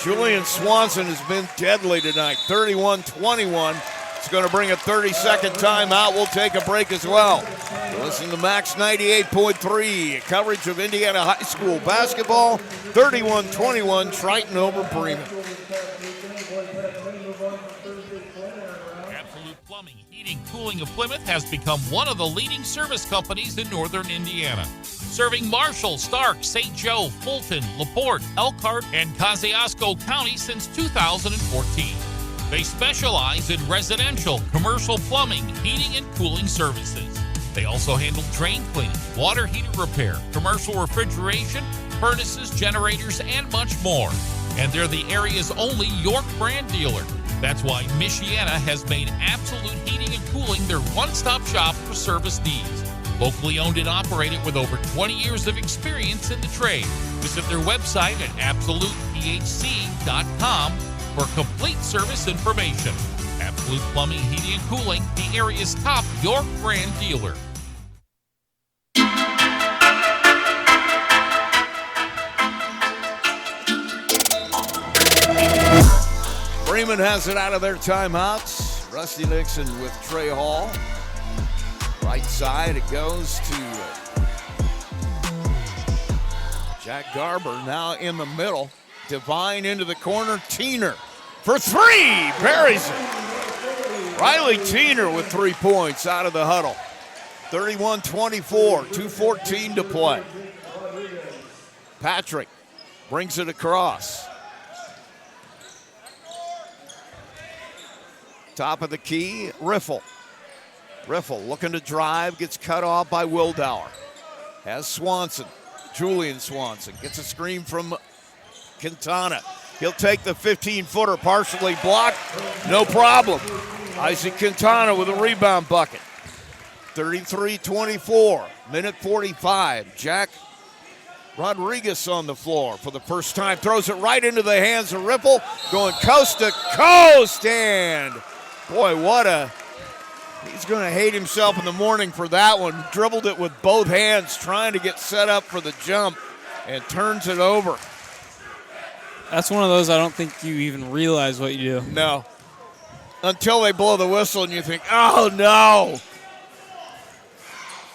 Julian Swanson has been deadly tonight. 31-21. It's going to bring a 30-second timeout. We'll take a break as well. Listen to Max 98.3, coverage of Indiana high school basketball. 31-21, Triton over Bremen. Absolute Plumbing, Heating, Cooling of Plymouth has become one of the leading service companies in northern Indiana. serving Marshall, Stark, St. Joe, Fulton, LaPorte, Elkhart, and Kosciuszko County since 2014. They specialize in residential, commercial plumbing, heating, and cooling services. They also handle drain cleaning, water heater repair, commercial refrigeration, furnaces, generators, and much more. And they're the area's only York brand dealer. That's why Michiana has made Absolute Heating and Cooling their one-stop shop for service needs. Locally owned and operated with over 20 years of experience in the trade. Visit their website at absolutephc.com for complete service information. Absolute Plumbing, Heating, and Cooling, the area's top York brand dealer. Bremen has it out of their timeouts. Rusty Nixon with Trey Hall. Right side, it goes to Jack Garber, now in the middle. Devine into the corner. Teener for three. Buries it. Riley Teener with 3 points out of the huddle. 31-24, 2:14 to play. Patrick brings it across. Top of the key, Riffle. Riffle looking to drive, gets cut off by Wildauer. Has Swanson, Julian Swanson, gets a screen from Quintana. He'll take the 15-footer, partially blocked, no problem. Isaac Quintana with a rebound bucket. 33-24, minute 45. Jack Rodriguez on the floor for the first time, throws it right into the hands of Ripple, going coast to coast, and boy, he's going to hate himself in the morning for that one. Dribbled it with both hands, trying to get set up for the jump, and turns it over. That's one of those I don't think you even realize what you do. No. Until they blow the whistle and you think, oh, no.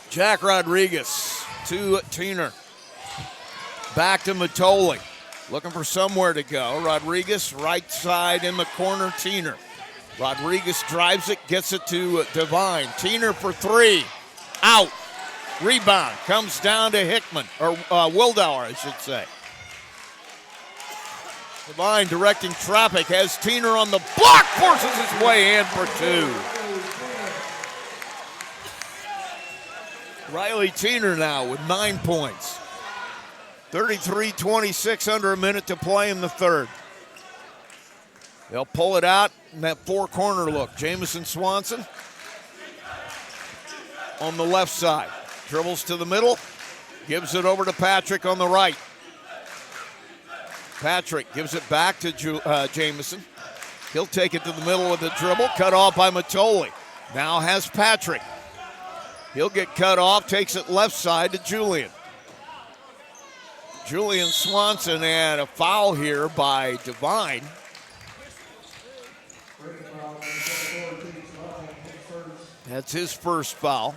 Jack Rodriguez to Teener. Back to Matoli. Looking for somewhere to go. Rodriguez, right side in the corner, Teener. Rodriguez drives it, gets it to Devine. Teener for three. Out. Rebound. Comes down to Hickman, or Wildauer, I should say. Devine directing traffic, has Teener on the block, forces his way in for two. Riley Teener now with 9 points. 33-26, under a minute to play in the third. They'll pull it out in that four-corner look. Jamison Swanson on the left side. Dribbles to the middle, gives it over to Patrick on the right. Patrick gives it back to Jamison. He'll take it to the middle with the dribble, cut off by Matoli. Now has Patrick. He'll get cut off, takes it left side to Julian. Julian Swanson, and a foul here by Devine. That's his first foul.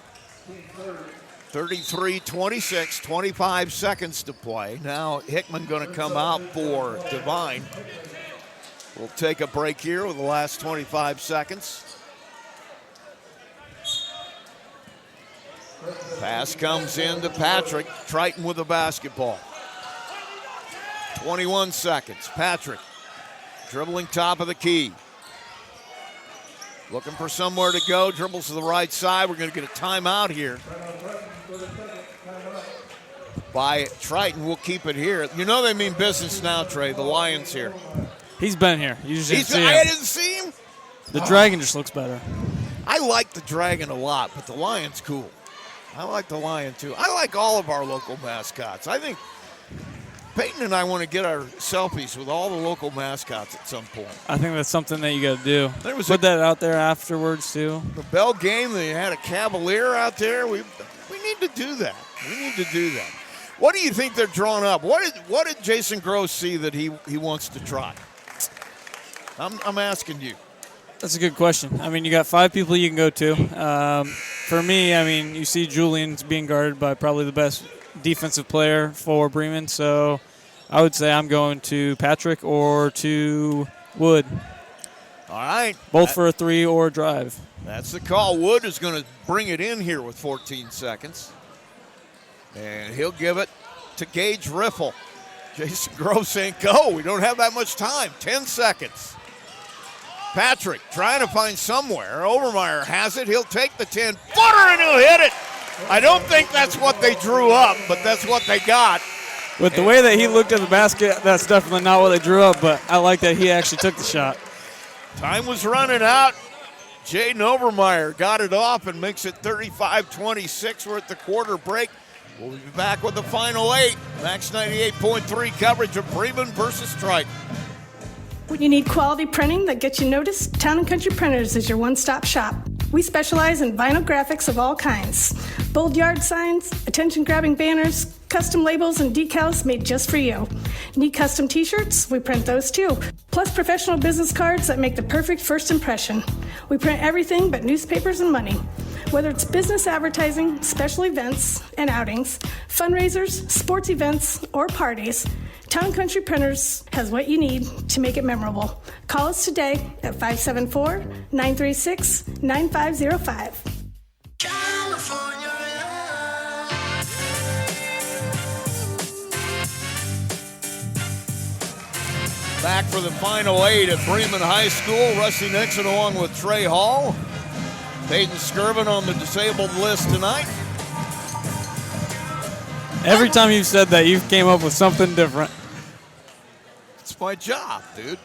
33-26, 25 seconds to play. Now Hickman going to come out for Devine. We'll take a break here with the last 25 seconds. Pass comes in to Patrick. Triton with the basketball. 21 seconds. Patrick dribbling top of the key. Looking for somewhere to go. Dribbles to the right side. We're going to get a timeout here by Triton. We'll keep it here. You know they mean business now, Trey. The Lions here. He's been here. You just didn't see him. I didn't see him. The Dragon just looks better. I like the Dragon a lot, but the Lion's cool. I like the Lion, too. I like all of our local mascots. I think Peyton and I want to get our selfies with all the local mascots at some point. I think that's something that you got to do. Put that out there afterwards, too. The Bell game, they had a Cavalier out there. We need to do that. We need to do that. What do you think they're drawing up? What did Jason Gross see that he wants to try? I'm asking you. That's a good question. I mean, you got 5 people you can go to. For me, I mean, you see Julian's being guarded by probably the best defensive player for Bremen, so I would say I'm going to Patrick or to Wood. All right. Both for a 3 or a drive. That's the call. Wood is going to bring it in here with 14 seconds. And he'll give it to Gage Riffle. Jason Grove saying, go. We don't have that much time. 10 seconds. Patrick trying to find somewhere. Overmeyer has it. He'll take the 10-footer and he'll hit it. I don't think that's what they drew up, but that's what they got. With the way that he looked at the basket, that's definitely not what they drew up, but I like that he actually took the shot. Time was running out. Jaden Overmeyer got it off and makes it 35-26. We're at the quarter break. We'll be back with the final 8. Max 98.3 coverage of Bremen versus Triton. When you need quality printing that gets you noticed, Town & Country Printers is your one-stop shop. We specialize in vinyl graphics of all kinds. Bold yard signs, attention-grabbing banners, custom labels and decals made just for you. Need custom t-shirts? We print those too. Plus professional business cards that make the perfect first impression. We print everything but newspapers and money. Whether it's business advertising, special events and outings, fundraisers, sports events, or parties, Town & Country Printers has what you need to make it memorable. Call us today at 574-936-9505. Back for the final 8 at Bremen High School. Rusty Nixon along with Trey Hall. Peyton Skirvin on the disabled list tonight. Every time you've said that, you've came up with something different. It's my job, dude.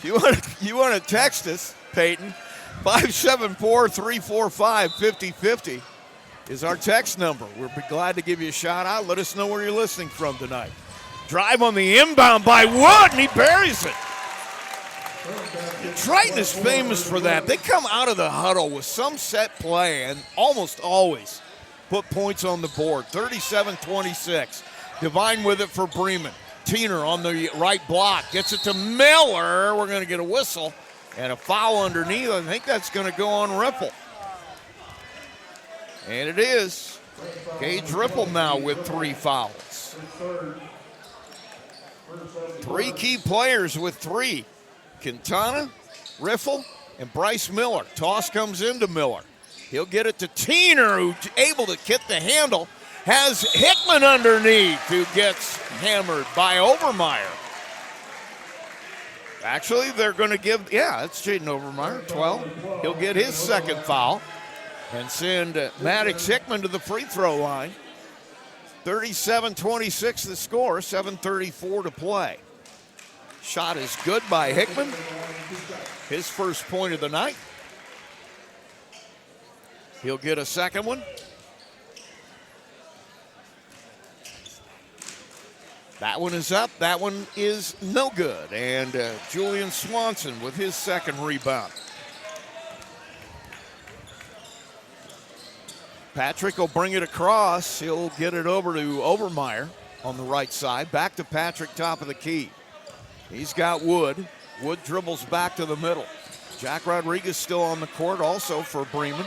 If you want to text us, Peyton, 574-345-5050 is our text number. We'll be glad to give you a shout out. Let us know where you're listening from tonight. Drive on the inbound by Wood, and he buries it. Triton is famous for that. They come out of the huddle with some set play and almost always put points on the board. 37-26. Divine with it for Bremen. Tiener on the right block. Gets it to Miller. We're going to get a whistle and a foul underneath. I think that's going to go on Ripple. And it is. Gage Ripple now with 3 fouls. 3 key players with 3. Quintana, Riffle, and Bryce Miller. Toss comes into Miller. He'll get it to Tiener, who's able to get the handle. Has Hickman underneath, who gets hammered by Overmeyer. Actually, they're going to give, it's Jaden Overmeyer, 12. He'll get his second foul and send Maddox Hickman to the free throw line. 37-26 the score, 7:34 to play. Shot is good by Hickman. His first point of the night. He'll get a second one. That one is up. That one is no good. And Julian Swanson with his second rebound. Patrick will bring it across. He'll get it over to Overmeyer on the right side. Back to Patrick, top of the key. He's got Wood. Wood dribbles back to the middle. Jack Rodriguez still on the court also for Bremen.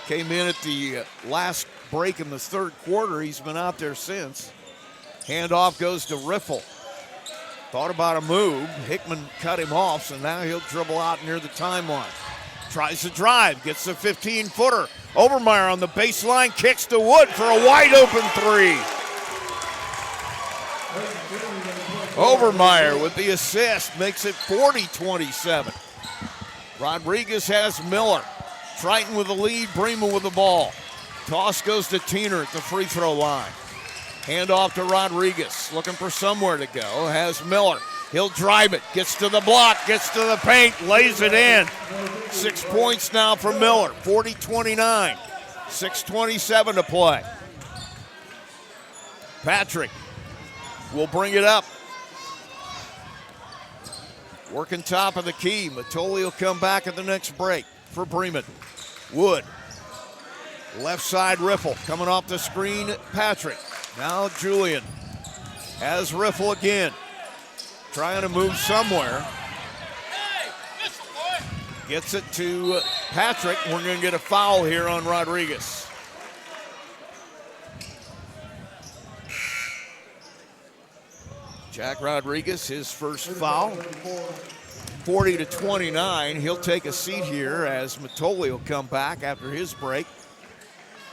Came in at the last break in the third quarter. He's been out there since. Handoff goes to Riffle. Thought about a move. Hickman cut him off, so now he'll dribble out near the timeline. Tries to drive, gets the 15-footer. Overmeyer on the baseline, kicks to Wood for a wide-open 3. Overmeyer with the assist makes it 40-27. Rodriguez has Miller. Triton with the lead, Bremen with the ball. Toss goes to Tiener at the free throw line. Handoff to Rodriguez, looking for somewhere to go. Has Miller. He'll drive it, gets to the block, gets to the paint, lays it in. 6 points now for Miller, 40-29. 6:27 to play. Patrick will bring it up. Working top of the key. Matoli will come back at the next break for Bremen. Wood. Left side Riffle coming off the screen. Patrick. Now Julian has Riffle again. Trying to move somewhere. Gets it to Patrick. We're going to get a foul here on Rodriguez. Jack Rodriguez, his first foul. 40-29. He'll take a seat here as Matoli will come back after his break.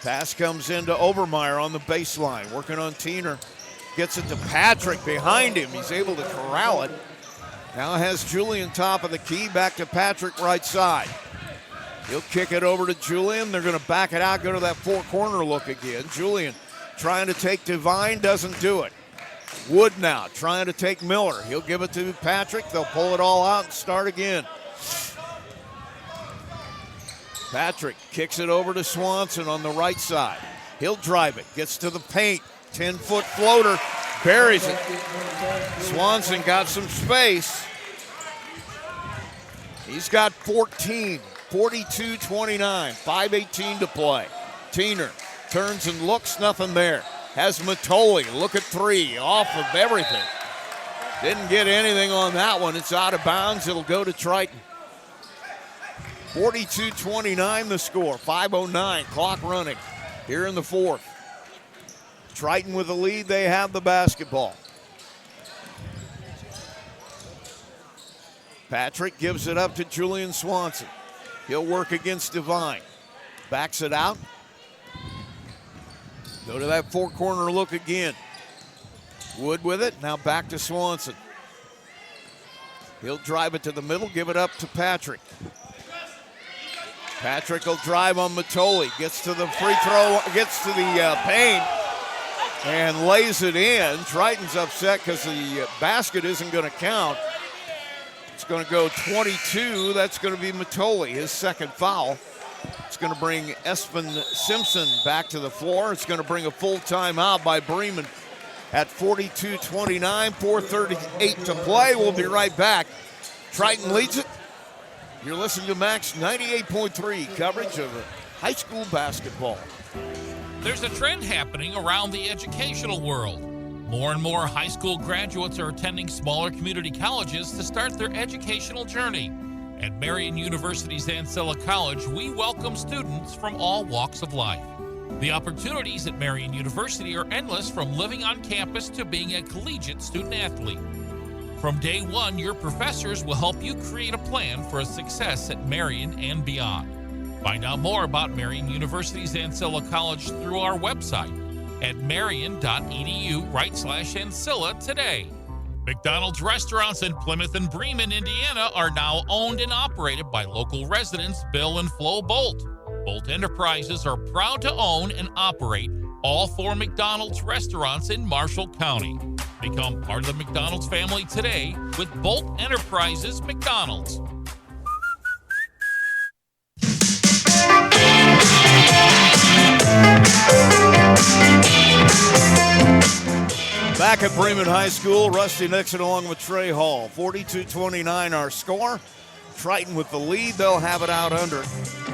Pass comes into Obermeyer on the baseline, working on Tiener. Gets it to Patrick behind him. He's able to corral it. Now has Julian top of the key, back to Patrick right side. He'll kick it over to Julian. They're going to back it out, go to that four-corner look again. Julian trying to take Devine, doesn't do it. Wood now trying to take Miller. He'll give it to Patrick. They'll pull it all out and start again. Patrick kicks it over to Swanson on the right side. He'll drive it, gets to the paint. 10-foot floater, buries it. Swanson got some space. He's got 14, 42-29, 5:18 to play. Tiener turns and looks, nothing there. Has Matoli, look at three, off of everything. Didn't get anything on that one. It's out of bounds. It'll go to Triton. 42-29 the score, 5:09, clock running here in the fourth. Triton with the lead, they have the basketball. Patrick gives it up to Julian Swanson. He'll work against Devine. Backs it out. Go to that four-corner look again. Wood with it, now back to Swanson. He'll drive it to the middle, give it up to Patrick. Patrick will drive on Matoli, gets to the free throw, gets to the paint, and lays it in. Triton's upset because the basket isn't going to count. It's going to go 22. That's going to be Matoli, his second foul. It's going to bring Espen Simpson back to the floor. It's going to bring a full timeout by Bremen at 42-29, 4:38 to play. We'll be right back. Triton leads it. You're listening to Max 98.3 coverage of high school basketball. There's a trend happening around the educational world. More and more high school graduates are attending smaller community colleges to start their educational journey. At Marian University's Ancilla College, we welcome students from all walks of life. The opportunities at Marian University are endless, from living on campus to being a collegiate student athlete. From day one, your professors will help you create a plan for a success at Marian and beyond. Find out more about Marian University's Ancilla College through our website at marian.edu/Ancilla today. McDonald's restaurants in Plymouth and Bremen, Indiana are now owned and operated by local residents Bill and Flo Bolt. Bolt Enterprises are proud to own and operate all 4 McDonald's restaurants in Marshall County. Become part of the McDonald's family today with Bolt Enterprises McDonald's. Back at Bremen High School, Rusty Nixon along with Trey Hall. 42-29 our score. Triton with the lead. They'll have it out under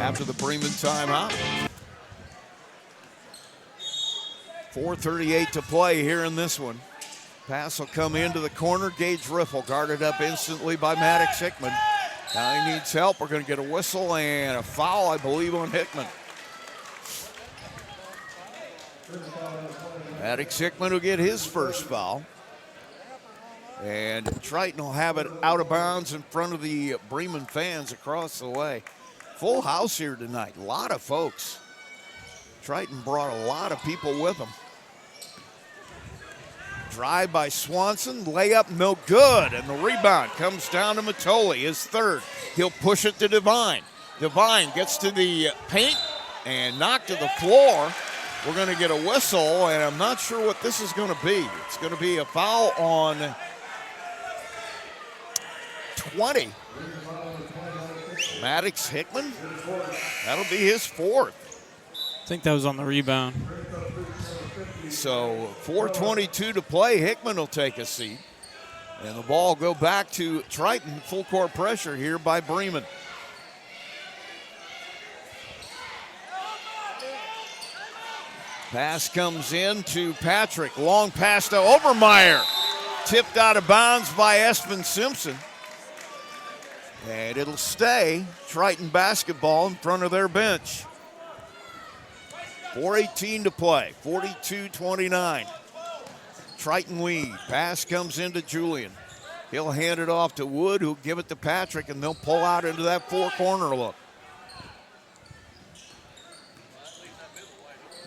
after the Bremen timeout. 4:38 to play here in this one. Pass will come into the corner. Gage Riffle guarded up instantly by Maddox Hickman. Now he needs help. We're going to get a whistle and a foul, I believe, on Hickman. Maddox Hickman will get his first foul. And Triton will have it out of bounds in front of the Bremen fans across the way. Full house here tonight. A lot of folks. Triton brought a lot of people with them. Drive by Swanson, layup no good, and the rebound comes down to Matoli, his third. He'll push it to Devine. Devine gets to the paint and knocked to the floor. We're going to get a whistle, and I'm not sure what this is going to be. It's going to be a foul on 20. Maddox Hickman, that'll be his fourth. I think that was on the rebound. So 4:22 to play. Hickman will take a seat. And the ball will go back to Triton. Full court pressure here by Bremen. Pass comes in to Patrick. Long pass to Obermeyer. Tipped out of bounds by Espen Simpson. And it'll stay Triton basketball in front of their bench. 4:18 to play, 42-29. Triton lead. Pass comes into Julian. He'll hand it off to Wood, who'll give it to Patrick, and they'll pull out into that four-corner look.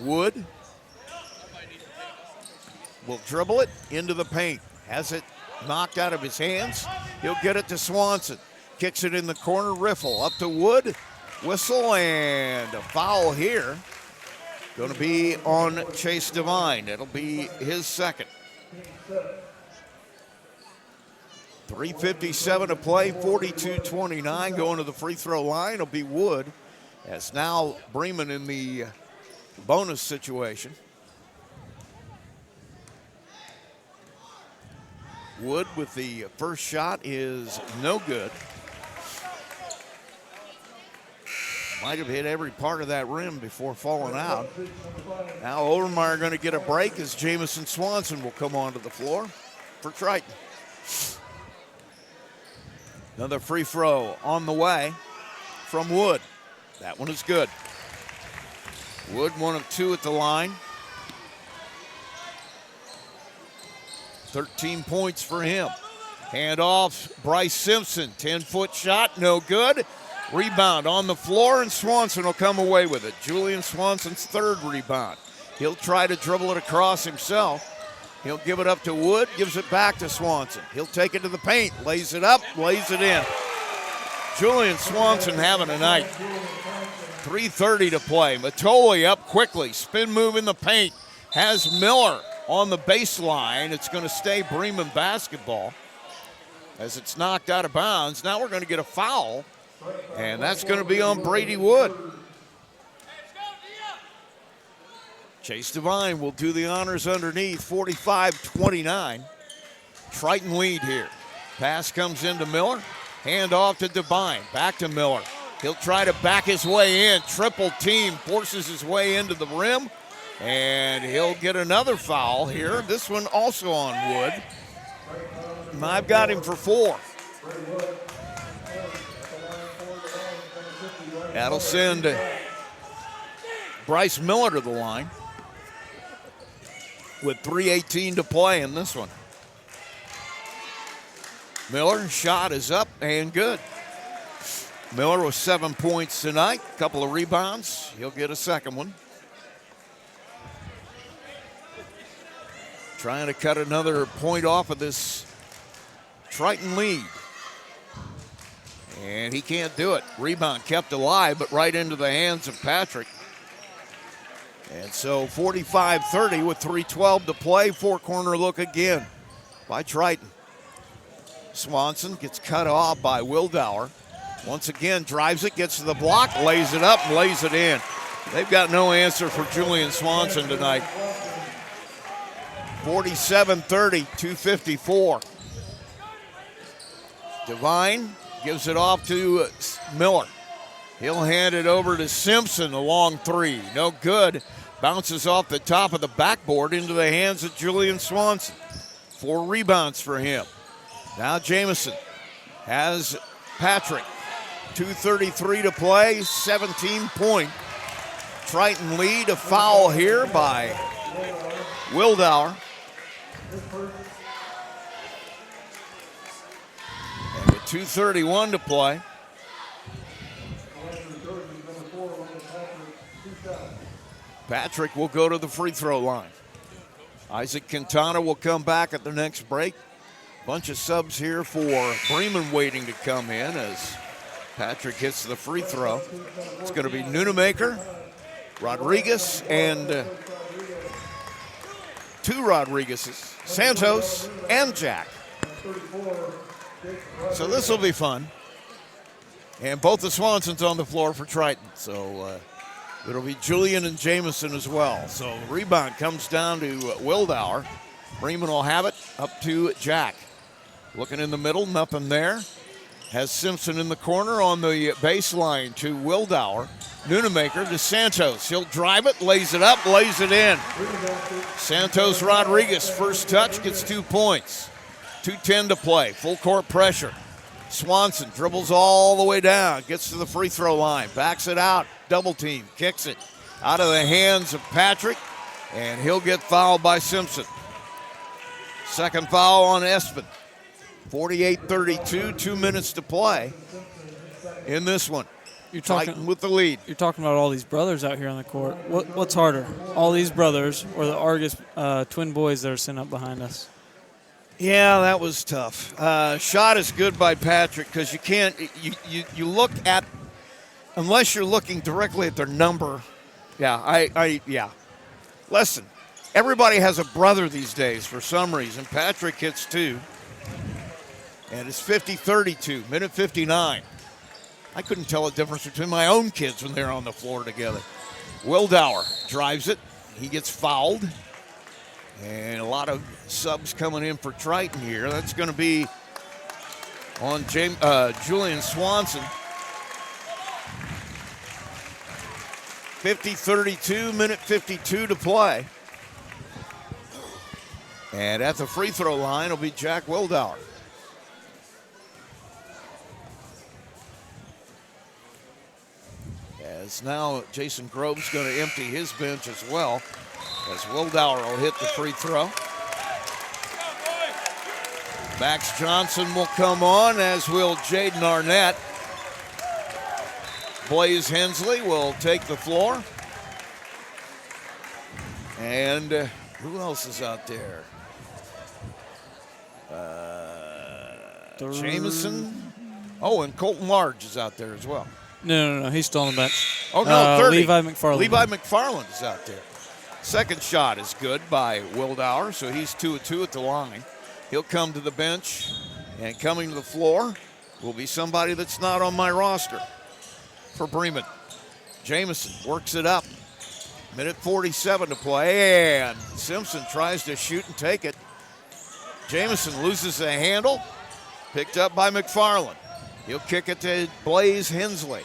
Wood will dribble it into the paint. Has it knocked out of his hands. He'll get it to Swanson. Kicks it in the corner. Riffle up to Wood. Whistle and a foul here. Going to be on Chase Devine. It'll be his second. 3:57 to play, 42-29. Going to the free throw line. It'll be Wood. As now Bremen in the bonus situation. Wood with the first shot is no good. Might have hit every part of that rim before falling out. Now Overmeyer going to get a break as Jamison Swanson will come onto the floor for Triton. Another free throw on the way from Wood. That one is good. Wood 1 of 2 at the line. 13 points for him. Hand off, Bryce Simpson. 10-foot shot, no good. Rebound on the floor, and Swanson will come away with it. Julian Swanson's third rebound. He'll try to dribble it across himself. He'll give it up to Wood, gives it back to Swanson. He'll take it to the paint, lays it up, lays it in. Julian Swanson having a night. 3:30 to play. Matoli up quickly, spin move in the paint. Has Miller on the baseline. It's going to stay Bremen basketball as it's knocked out of bounds. Now we're going to get a foul, and that's going to be on Brady Wood. Chase Devine will do the honors underneath, 45-29. Triton lead here. Pass comes into Miller. Hand off to Devine. Back to Miller. He'll try to back his way in. Triple team, forces his way into the rim. And he'll get another foul here. This one also on Wood. And I've got him for 4. That'll send Bryce Miller to the line with 3:18 to play in this one. Miller's shot is up and good. Miller with 7 points tonight, a couple of rebounds. He'll get a second one. Trying to cut another point off of this Triton lead. And he can't do it. Rebound kept alive, but right into the hands of Patrick. And so 45-30 with 3:12 to play. Four-corner look again by Triton. Swanson gets cut off by Wildauer. Once again, drives it, gets to the block, lays it up, lays it in. They've got no answer for Julian Swanson tonight. 47-30, 2:54. Devine gives it off to Miller. He'll hand it over to Simpson, a long three. No good. Bounces off the top of the backboard into the hands of Julian Swanson. 4 rebounds for him. Now Jamison has Patrick. 2:33 to play, 17-point Triton lead. A foul here by Wildauer. And with 2:31 to play, Patrick will go to the free throw line. Isaac Quintana will come back at the next break. Bunch of subs here for Bremen waiting to come in as Patrick hits the free throw. It's going to be Nunemaker, Rodriguez, and 2 Rodriguezes, Santos, and Jack. So this will be fun. And both the Swansons on the floor for Triton. So it'll be Julian and Jamison as well. So rebound comes down to Wildauer. Bremen will have it up to Jack. Looking in the middle, nothing there. Has Simpson in the corner on the baseline to Wildauer. Nunemaker to Santos. He'll drive it, lays it up, lays it in. Santos Rodriguez, first touch, gets 2 points. 2:10 to play, full court pressure. Swanson dribbles all the way down, gets to the free throw line, backs it out, double team, kicks it out of the hands of Patrick, and he'll get fouled by Simpson. Second foul on Espen. 48-32, 2 minutes to play in this one. You're Triton talking with the lead. You're talking about all these brothers out here on the court. What's harder, all these brothers or the Argus twin boys that are sitting up behind us? Yeah, that was tough. Shot is good by Patrick because you can't. You look at, unless you're looking directly at their number. Yeah, yeah. Listen, everybody has a brother these days for some reason. Patrick hits 2, and it's 50-32, minute 59. I couldn't tell the difference between my own kids when they're on the floor together. Wildauer drives it. He gets fouled. And a lot of subs coming in for Triton here. That's going to be on Julian Swanson. 50-32, minute 52 to play. And at the free throw line will be Jack Wildauer. As now Jason Grove's going to empty his bench as well, as Wildauer will hit the free throw. Max Johnson will come on, as will Jaden Arnett. Blaze Hensley will take the floor. And who else is out there? Jamison. Oh, and Colton Large is out there as well. No. He's still on the bench. Oh, no, 30. Levi McFarland. Levi McFarland is out there. Second shot is good by Wildauer, so he's 2 of 2 at the line. He'll come to the bench, and coming to the floor will be somebody that's not on my roster for Bremen. Jamison works it up. Minute 47 to play, and Simpson tries to shoot and take it. Jamison loses the handle, picked up by McFarland. He'll kick it to Blaze Hensley.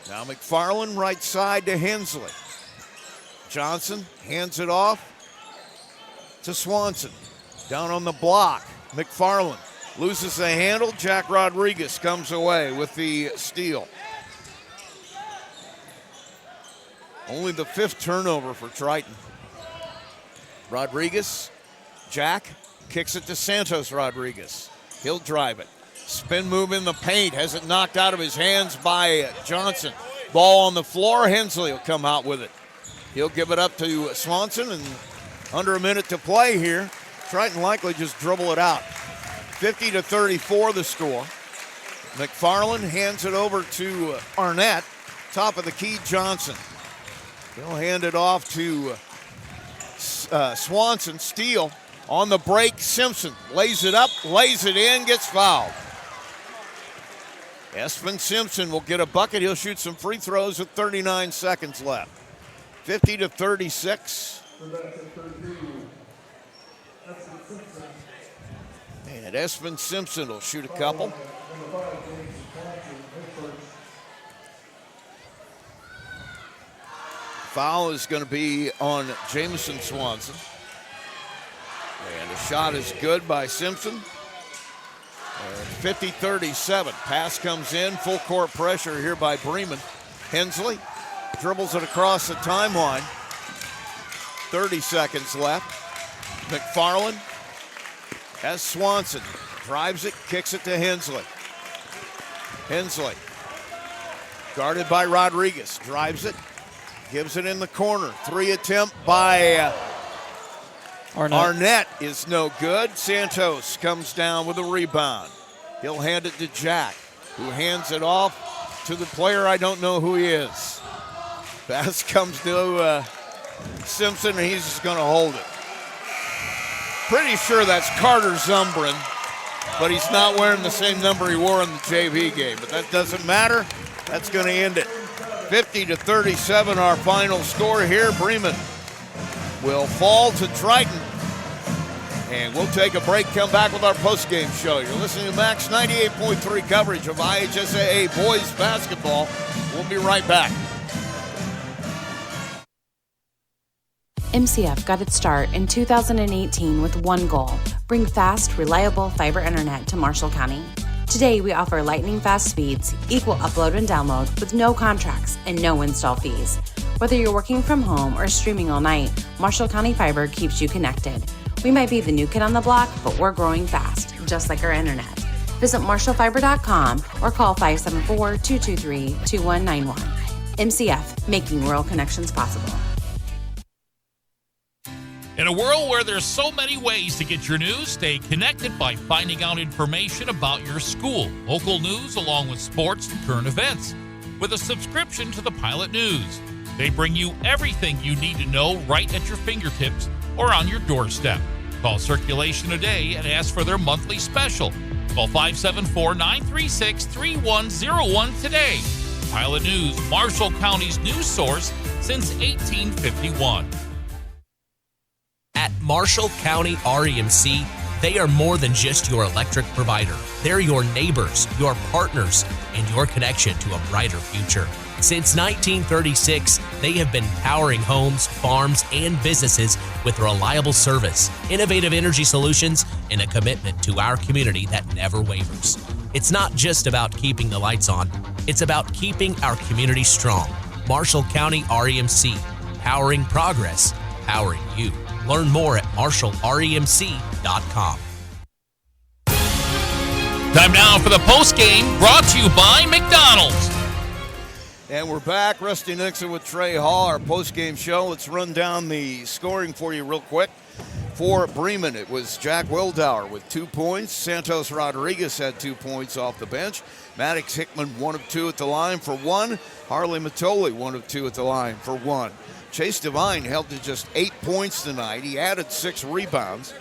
Now McFarland right side to Hensley. Johnson hands it off to Swanson. Down on the block, McFarland loses the handle. Jack Rodriguez comes away with the steal. Only the 5th turnover for Triton. Rodriguez, Jack kicks it to Santos Rodriguez. He'll drive it. Spin move in the paint. Has it knocked out of his hands by Johnson. Ball on the floor. Hensley will come out with it. He'll give it up to Swanson, and under a minute to play here. Triton likely just dribble it out. 50-34 the score. McFarland hands it over to Arnett. Top of the key, Johnson. He'll hand it off to Swanson. Steal on the break. Simpson lays it up, lays it in, gets fouled. Espen Simpson will get a bucket. He'll shoot some free throws with 39 seconds left. 50-36. And Espen Simpson will shoot a couple. Foul is going to be on Jamison Swanson. And the shot is good by Simpson. 50-37. Pass comes in. Full court pressure here by Bremen. Hensley dribbles it across the timeline. 30 seconds left. McFarland has Swanson. Drives it, kicks it to Hensley. Hensley, guarded by Rodriguez. Drives it, gives it in the corner. 3 attempt by Arnett is no good. Santos comes down with a rebound. He'll hand it to Jack, who hands it off to the player I don't know who he is. Pass comes to Simpson, and he's just going to hold it. Pretty sure that's Carter Zumbrin, but he's not wearing the same number he wore in the JV game. But that doesn't matter. That's going to end it. 50-37, our final score here. Bremen will fall to Triton. And we'll take a break, come back with our postgame show. You're listening to Max 98.3 coverage of IHSAA boys basketball. We'll be right back. MCF got its start in 2018 with one goal: bring fast, reliable fiber internet to Marshall County. Today, we offer lightning fast speeds, equal upload and download with no contracts and no install fees. Whether you're working from home or streaming all night, Marshall County Fiber keeps you connected. We might be the new kid on the block, but we're growing fast, just like our internet. Visit MarshallFiber.com or call 574-223-2191. MCF, making rural connections possible. In a world where there's so many ways to get your news, stay connected by finding out information about your school, local news, along with sports and current events. With a subscription to the Pilot News, they bring you everything you need to know right at your fingertips or on your doorstep. Call Circulation today and ask for their monthly special. Call 574-936-3101 today. Pilot News, Marshall County's news source since 1851. At Marshall County REMC, they are more than just your electric provider. They're your neighbors, your partners, and your connection to a brighter future. Since 1936, they have been powering homes, farms, and businesses with reliable service, innovative energy solutions, and a commitment to our community that never wavers. It's not just about keeping the lights on, it's about keeping our community strong. Marshall County REMC, powering progress, powering you. Learn more at marshallremc.com. Time now for the post game, brought to you by McDonald's. And we're back. Rusty Nixon with Trey Hall, our post-game show. Let's run down the scoring for you real quick. For Bremen, it was Jack Wildauer with 2 points. Santos Rodriguez had 2 points off the bench. Maddox Hickman, 1 of 2 at the line for 1. Harley Matoli, 1 of 2 at the line for 1. Chase Devine held to just 8 points tonight. He added 6 rebounds.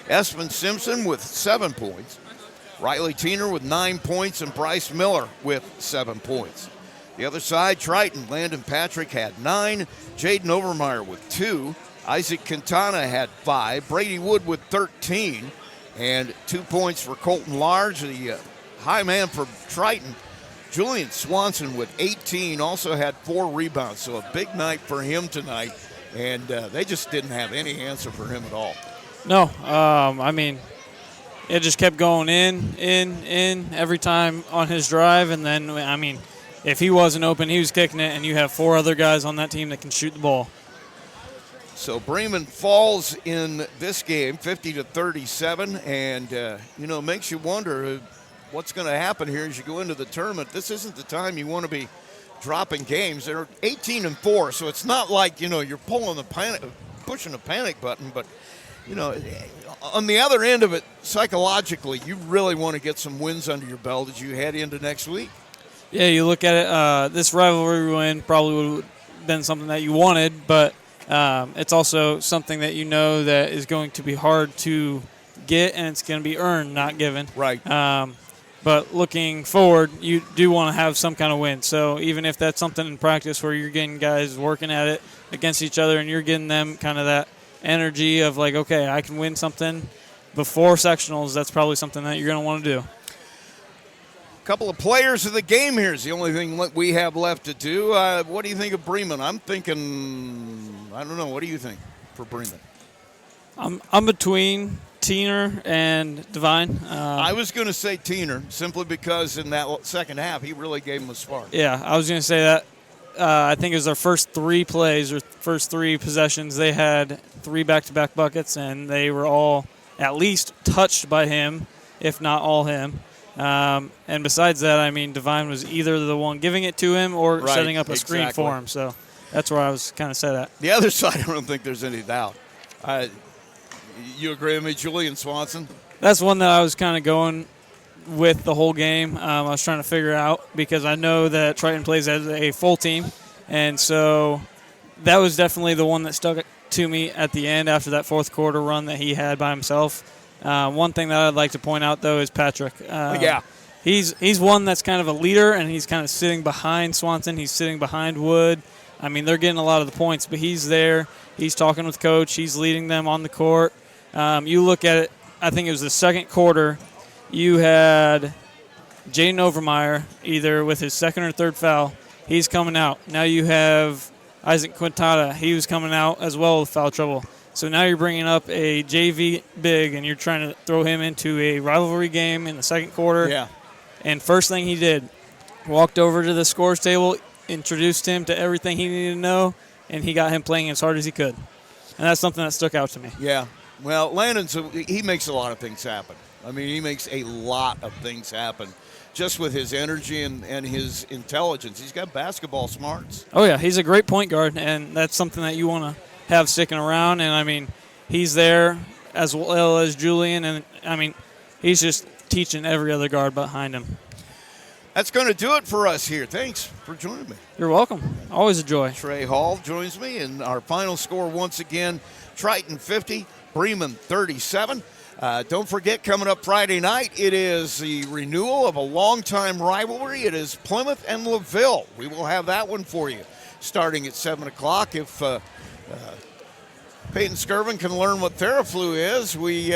Esmond Simpson with 7 points. Riley Tiener with 9 points, and Bryce Miller with 7 points. The other side, Triton, Landon Patrick had 9. Jaden Overmeyer with 2. Isaac Quintana had 5. Brady Wood with 13. And 2 points for Colton Large, the high man for Triton. Julian Swanson with 18 also had 4 rebounds, so a big night for him tonight. And they just didn't have any answer for him at all. No, I mean, it just kept going in every time on his drive. And then, I mean, if he wasn't open, he was kicking it, and you have 4 other guys on that team that can shoot the ball. So Bremen falls in this game 50-37, and, makes you wonder what's going to happen here as you go into the tournament. This isn't the time you want to be dropping games. They're 18-4, so it's not like, you're pushing the panic button, but, on the other end of it, psychologically, you really want to get some wins under your belt as you head into next week. Yeah, you look at it, this rivalry win probably would have been something that you wanted, but it's also something that that is going to be hard to get, and it's going to be earned, not given. Right. But looking forward, you do want to have some kind of win. So even if that's something in practice where you're getting guys working at it against each other and you're getting them kind of that energy of like, okay, I can win something before sectionals, that's probably something that you're going to want to do. Couple of players of the game here is the only thing we have left to do. What do you think of Bremen? I'm thinking, I don't know. What do you think for Bremen? I'm between Tiener and Devine. I was going to say Tiener simply because in that second half he really gave him a spark. Yeah, I was going to say that. I think it was their first 3 plays or first 3 possessions. They had 3 back-to-back buckets, and they were all at least touched by him, if not all him. And besides that, I mean, Devine was either the one giving it to him or setting up a screen for him. So that's where I was kind of set at. The other side, I don't think there's any doubt. You agree with me, Julian Swanson? That's one that I was kind of going with the whole game. I was trying to figure out because I know that Triton plays as a full team. And so that was definitely the one that stuck to me at the end after that fourth quarter run that he had by himself. One thing that I'd like to point out, though, is Patrick. He's one that's kind of a leader, and he's kind of sitting behind Swanson. He's sitting behind Wood. I mean, they're getting a lot of the points, but he's there. He's talking with Coach. He's leading them on the court. You look at it, I think it was the second quarter, you had Jaden Overmeyer either with his second or third foul. He's coming out. Now you have Isaac Quintana. He was coming out as well with foul trouble. So now you're bringing up a JV big, and you're trying to throw him into a rivalry game in the second quarter. Yeah. And first thing he did, walked over to the scores table, introduced him to everything he needed to know, and he got him playing as hard as he could. And that's something that stuck out to me. Yeah. Well, Landon's he makes a lot of things happen. I mean, he makes a lot of things happen just with his energy and his intelligence. He's got basketball smarts. Oh, yeah, he's a great point guard, and that's something that you want to have sticking around. And, I mean, he's there as well as Julian, and, I mean, he's just teaching every other guard behind him. That's going to do it for us here. Thanks for joining me. You're welcome. Always a joy. Trey Hall joins me, and our final score once again, Triton 50, Bremen 37. Don't forget, coming up Friday night, it is the renewal of a longtime rivalry. It is Plymouth and LaVille. We will have that one for you starting at 7 o'clock. If Peyton Skirvin can learn what Theraflu is, we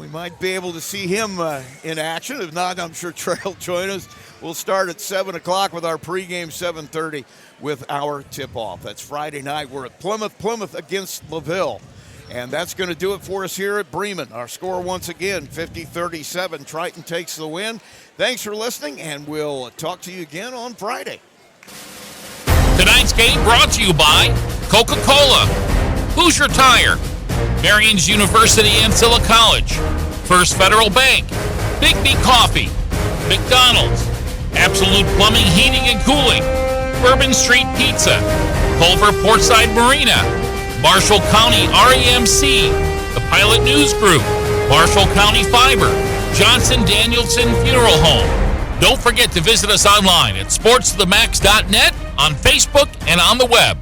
might be able to see him in action. If not, I'm sure Trey will join us. We'll start at 7 o'clock with our pregame, 7:30 with our tip-off. That's Friday night. We're at Plymouth against LaVille. And that's going to do it for us here at Bremen. Our score once again, 50-37. Triton takes the win. Thanks for listening, and we'll talk to you again on Friday. Tonight's game brought to you by Coca-Cola, Hoosier Tire, Marion's University Ancilla College, First Federal Bank, Big B Coffee, McDonald's, Absolute Plumbing, Heating and Cooling, Bourbon Street Pizza, Culver Portside Marina, Marshall County REMC, the Pilot News Group, Marshall County Fiber, Johnson Danielson Funeral Home. Don't forget to visit us online at sportsthemax.net, on Facebook, and on the web.